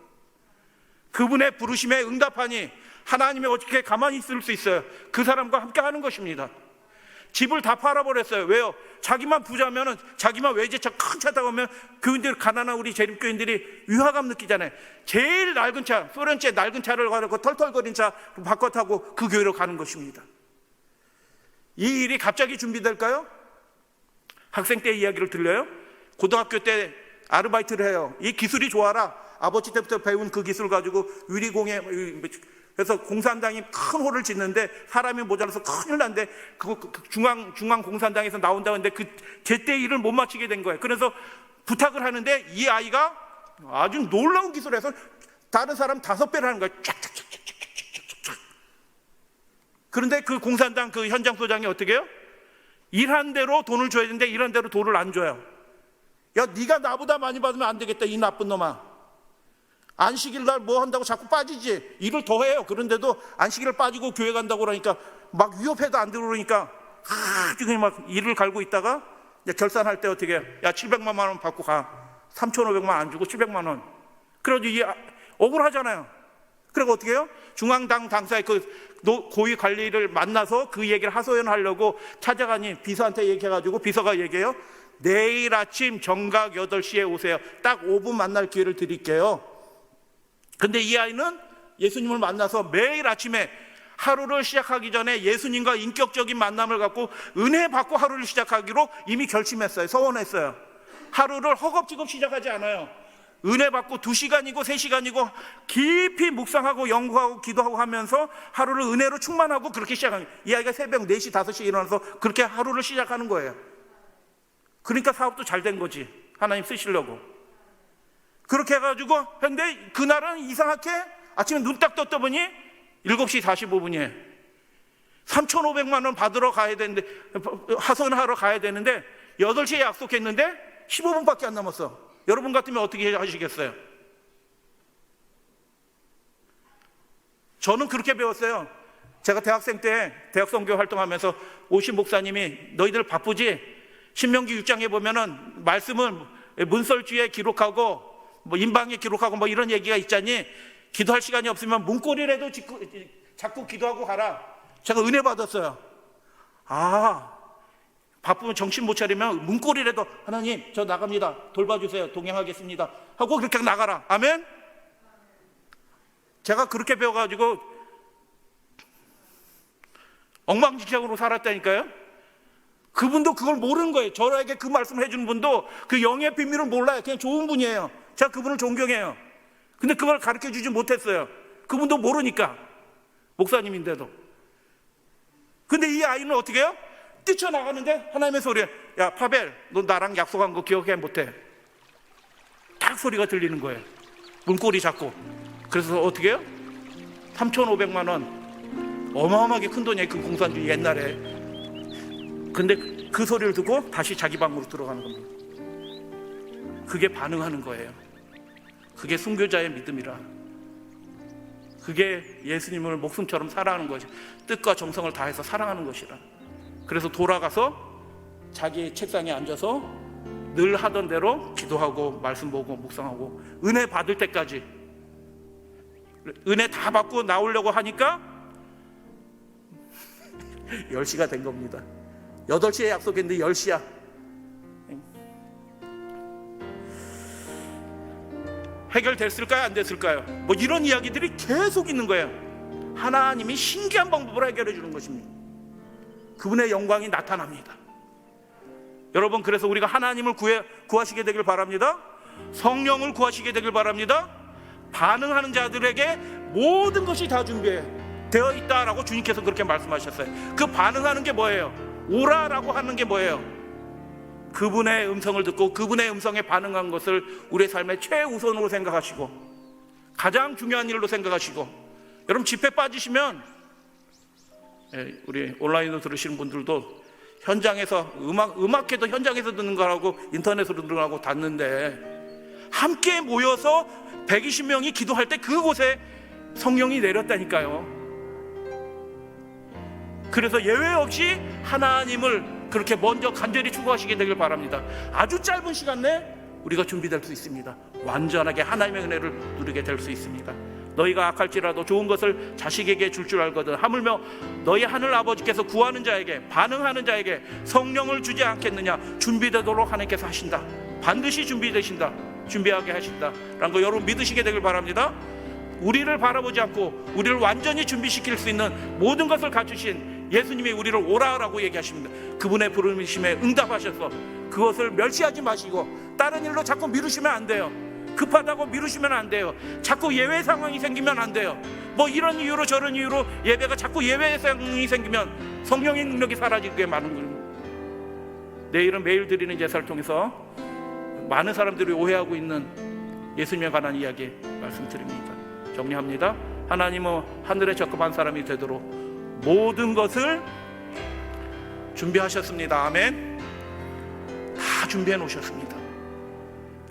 그분의 부르심에 응답하니 하나님이 어떻게 가만히 있을 수 있어요? 그 사람과 함께 하는 것입니다. 집을 다 팔아버렸어요. 왜요? 자기만 부자면은, 자기만 외제차 큰 차 타고 오면 교인들, 가난한 우리 재립교인들이 위화감 느끼잖아요. 제일 낡은 차, 소련제 낡은 차를 가지고 털털거린 차 바꿔 타고 그 교회로 가는 것입니다. 이 일이 갑자기 준비될까요? 학생 때 이야기를 들려요? 고등학교 때 아르바이트를 해요. 이 기술이 좋아라. 아버지 때부터 배운 그 기술 가지고 유리공예, 그래서 공산당이 큰 홀을 짓는데 사람이 모자라서 큰일 난데 그 중앙 공산당에서 나온다는데 그 제때 일을 못 마치게 된 거예요. 그래서 부탁을 하는데 이 아이가 아주 놀라운 기술에서 다른 사람 5배를 하는 거예요. 쫙쫙쫙쫙쫙쫙쫙. 그런데 그 공산당 그 현장 소장이 어떻게 해요? 일한 대로 돈을 줘야 되는데 일한 대로 돈을 안 줘요. 야, 네가 나보다 많이 받으면 안 되겠다, 이 나쁜 놈아. 안식일 날 뭐 한다고 자꾸 빠지지. 일을 더 해요. 그런데도 안식일을 빠지고 교회 간다고 그러니까 막 위협해도 안 들어오니까 아주 그냥 막 일을 갈고 있다가 이제 결산할 때 어떻게 해요? 야, 700만 원 받고 가. 3,500만 안 주고 700만 원. 그래도 이 억울하잖아요. 그리고 어떻게 해요? 중앙당 당사의 그 고위 관리를 만나서 그 얘기를 하소연하려고 찾아가니 비서한테 얘기해가지고 비서가 얘기해요. 내일 아침 정각 8시에 오세요. 딱 5분 만날 기회를 드릴게요. 근데 이 아이는 예수님을 만나서 매일 아침에 하루를 시작하기 전에 예수님과 인격적인 만남을 갖고 은혜 받고 하루를 시작하기로 이미 결심했어요. 서원했어요. 하루를 허겁지겁 시작하지 않아요. 은혜 받고 2시간이고 3시간이고 깊이 묵상하고 연구하고 기도하고 하면서 하루를 은혜로 충만하고 그렇게 시작합니다. 이 아이가 새벽 4시 5시에 일어나서 그렇게 하루를 시작하는 거예요. 그러니까 사업도 잘 된 거지. 하나님 쓰시려고. 그렇게 해가지고 근데 그날은 이상하게 아침에 눈 딱 떴다 보니 7시 45분이에요 3,500만 원 받으러 가야 되는데, 하소연하러 가야 되는데 8시에 약속했는데 15분밖에 안 남았어. 여러분 같으면 어떻게 하시겠어요? 저는 그렇게 배웠어요. 제가 대학생 때 대학 선교 활동하면서 오신 목사님이 너희들 바쁘지? 신명기 6장에 보면은 말씀을 문설주에 기록하고 뭐 인방에 기록하고 뭐 이런 얘기가 있잖니. 기도할 시간이 없으면 문고리라도 자꾸 기도하고 가라. 제가 은혜 받았어요. 아, 바쁘면 정신 못 차리면 문고리라도 하나님 저 나갑니다. 돌봐주세요. 동행하겠습니다. 하고 그렇게 나가라. 아멘. 제가 그렇게 배워가지고 엉망진창으로 살았다니까요. 그분도 그걸 모르는 거예요. 저에게 그 말씀을 해주는 분도 그 영의 비밀을 몰라요. 그냥 좋은 분이에요. 제가 그분을 존경해요. 근데 그걸 가르쳐주지 못했어요. 그분도 모르니까. 목사님인데도. 근데 이 아이는 어떻게 해요? 뛰쳐나가는데 하나님의 소리에 야 파벨 너 나랑 약속한 거 기억해 못해? 딱 소리가 들리는 거예요. 문고리 잡고. 그래서 어떻게 해요? 3,500만 원 어마어마하게 큰 돈이에요. 그 공산주의 옛날에. 근데 그 소리를 듣고 다시 자기 방으로 들어가는 겁니다. 그게 반응하는 거예요. 그게 순교자의 믿음이라. 그게 예수님을 목숨처럼 사랑하는 것이, 뜻과 정성을 다해서 사랑하는 것이라. 그래서 돌아가서 자기 책상에 앉아서 늘 하던 대로 기도하고 말씀 보고 묵상하고 은혜 받을 때까지, 은혜 다 받고 나오려고 하니까 10시가 된 겁니다. 8시에 약속했는데 10시야. 해결됐을까요? 안 됐을까요? 뭐 이런 이야기들이 계속 있는 거예요. 하나님이 신기한 방법으로 해결해 주는 것입니다. 그분의 영광이 나타납니다. 여러분, 그래서 우리가 하나님을 구하시게 되길 바랍니다. 성령을 구하시게 되길 바랍니다. 반응하는 자들에게 모든 것이 다 준비되어 있다라고 주님께서 그렇게 말씀하셨어요. 그 반응하는 게 뭐예요? 오라라고 하는 게 뭐예요? 그분의 음성을 듣고 그분의 음성에 반응한 것을 우리의 삶의 최우선으로 생각하시고 가장 중요한 일로 생각하시고, 여러분 집회 빠지시면, 우리 온라인으로 들으시는 분들도 현장에서 음악회도 현장에서 듣는 거라고 인터넷으로 듣는 거라고 닫는데, 함께 모여서 120명이 기도할 때 그곳에 성령이 내렸다니까요. 그래서 예외 없이 하나님을 그렇게 먼저 간절히 추구하시게 되길 바랍니다. 아주 짧은 시간 내에 우리가 준비될 수 있습니다. 완전하게 하나님의 은혜를 누리게 될 수 있습니다. 너희가 악할지라도 좋은 것을 자식에게 줄 줄 알거든. 하물며 너희 하늘 아버지께서 구하는 자에게, 반응하는 자에게 성령을 주지 않겠느냐. 준비되도록 하나님께서 하신다. 반드시 준비하게 하신다 라는 거 여러분 믿으시게 되길 바랍니다. 우리를 바라보지 않고 우리를 완전히 준비시킬 수 있는 모든 것을 갖추신 예수님이 우리를 오라라고 얘기하십니다. 그분의 부르심에 응답하셔서 그것을 멸시하지 마시고 다른 일로 자꾸 미루시면 안 돼요. 급하다고 미루시면 안 돼요. 자꾸 예외 상황이 생기면 안 돼요. 뭐 이런 이유로 저런 이유로 예배가 자꾸 예외 상황이 생기면 성령의 능력이 사라지게 많은 겁니다. 내일은 매일 드리는 제사를 통해서 많은 사람들이 오해하고 있는 예수님에 관한 이야기 말씀드립니다. 정리합니다. 하나님은 하늘에 적합한 사람이 되도록 모든 것을 준비하셨습니다. 아멘. 다 준비해 놓으셨습니다.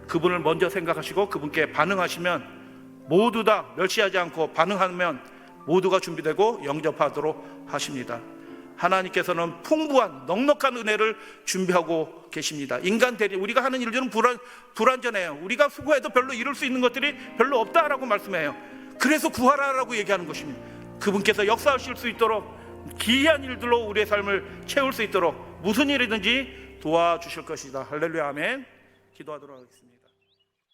그분을 먼저 생각하시고 그분께 반응하시면 모두 다 멸시하지 않고 반응하면 모두가 준비되고 영접하도록 하십니다. 하나님께서는 풍부한 넉넉한 은혜를 준비하고 계십니다. 인간 대리 우리가 하는 일들은 불완전해요. 우리가 수고해도 별로 이룰 수 있는 것들이 별로 없다라고 말씀해요. 그래서 구하라라고 얘기하는 것입니다. 그분께서 역사하실 수 있도록 기이한 일들로 우리의 삶을 채울 수 있도록 무슨 일이든지 도와주실 것이다. 할렐루야 아멘. 기도하도록 하겠습니다.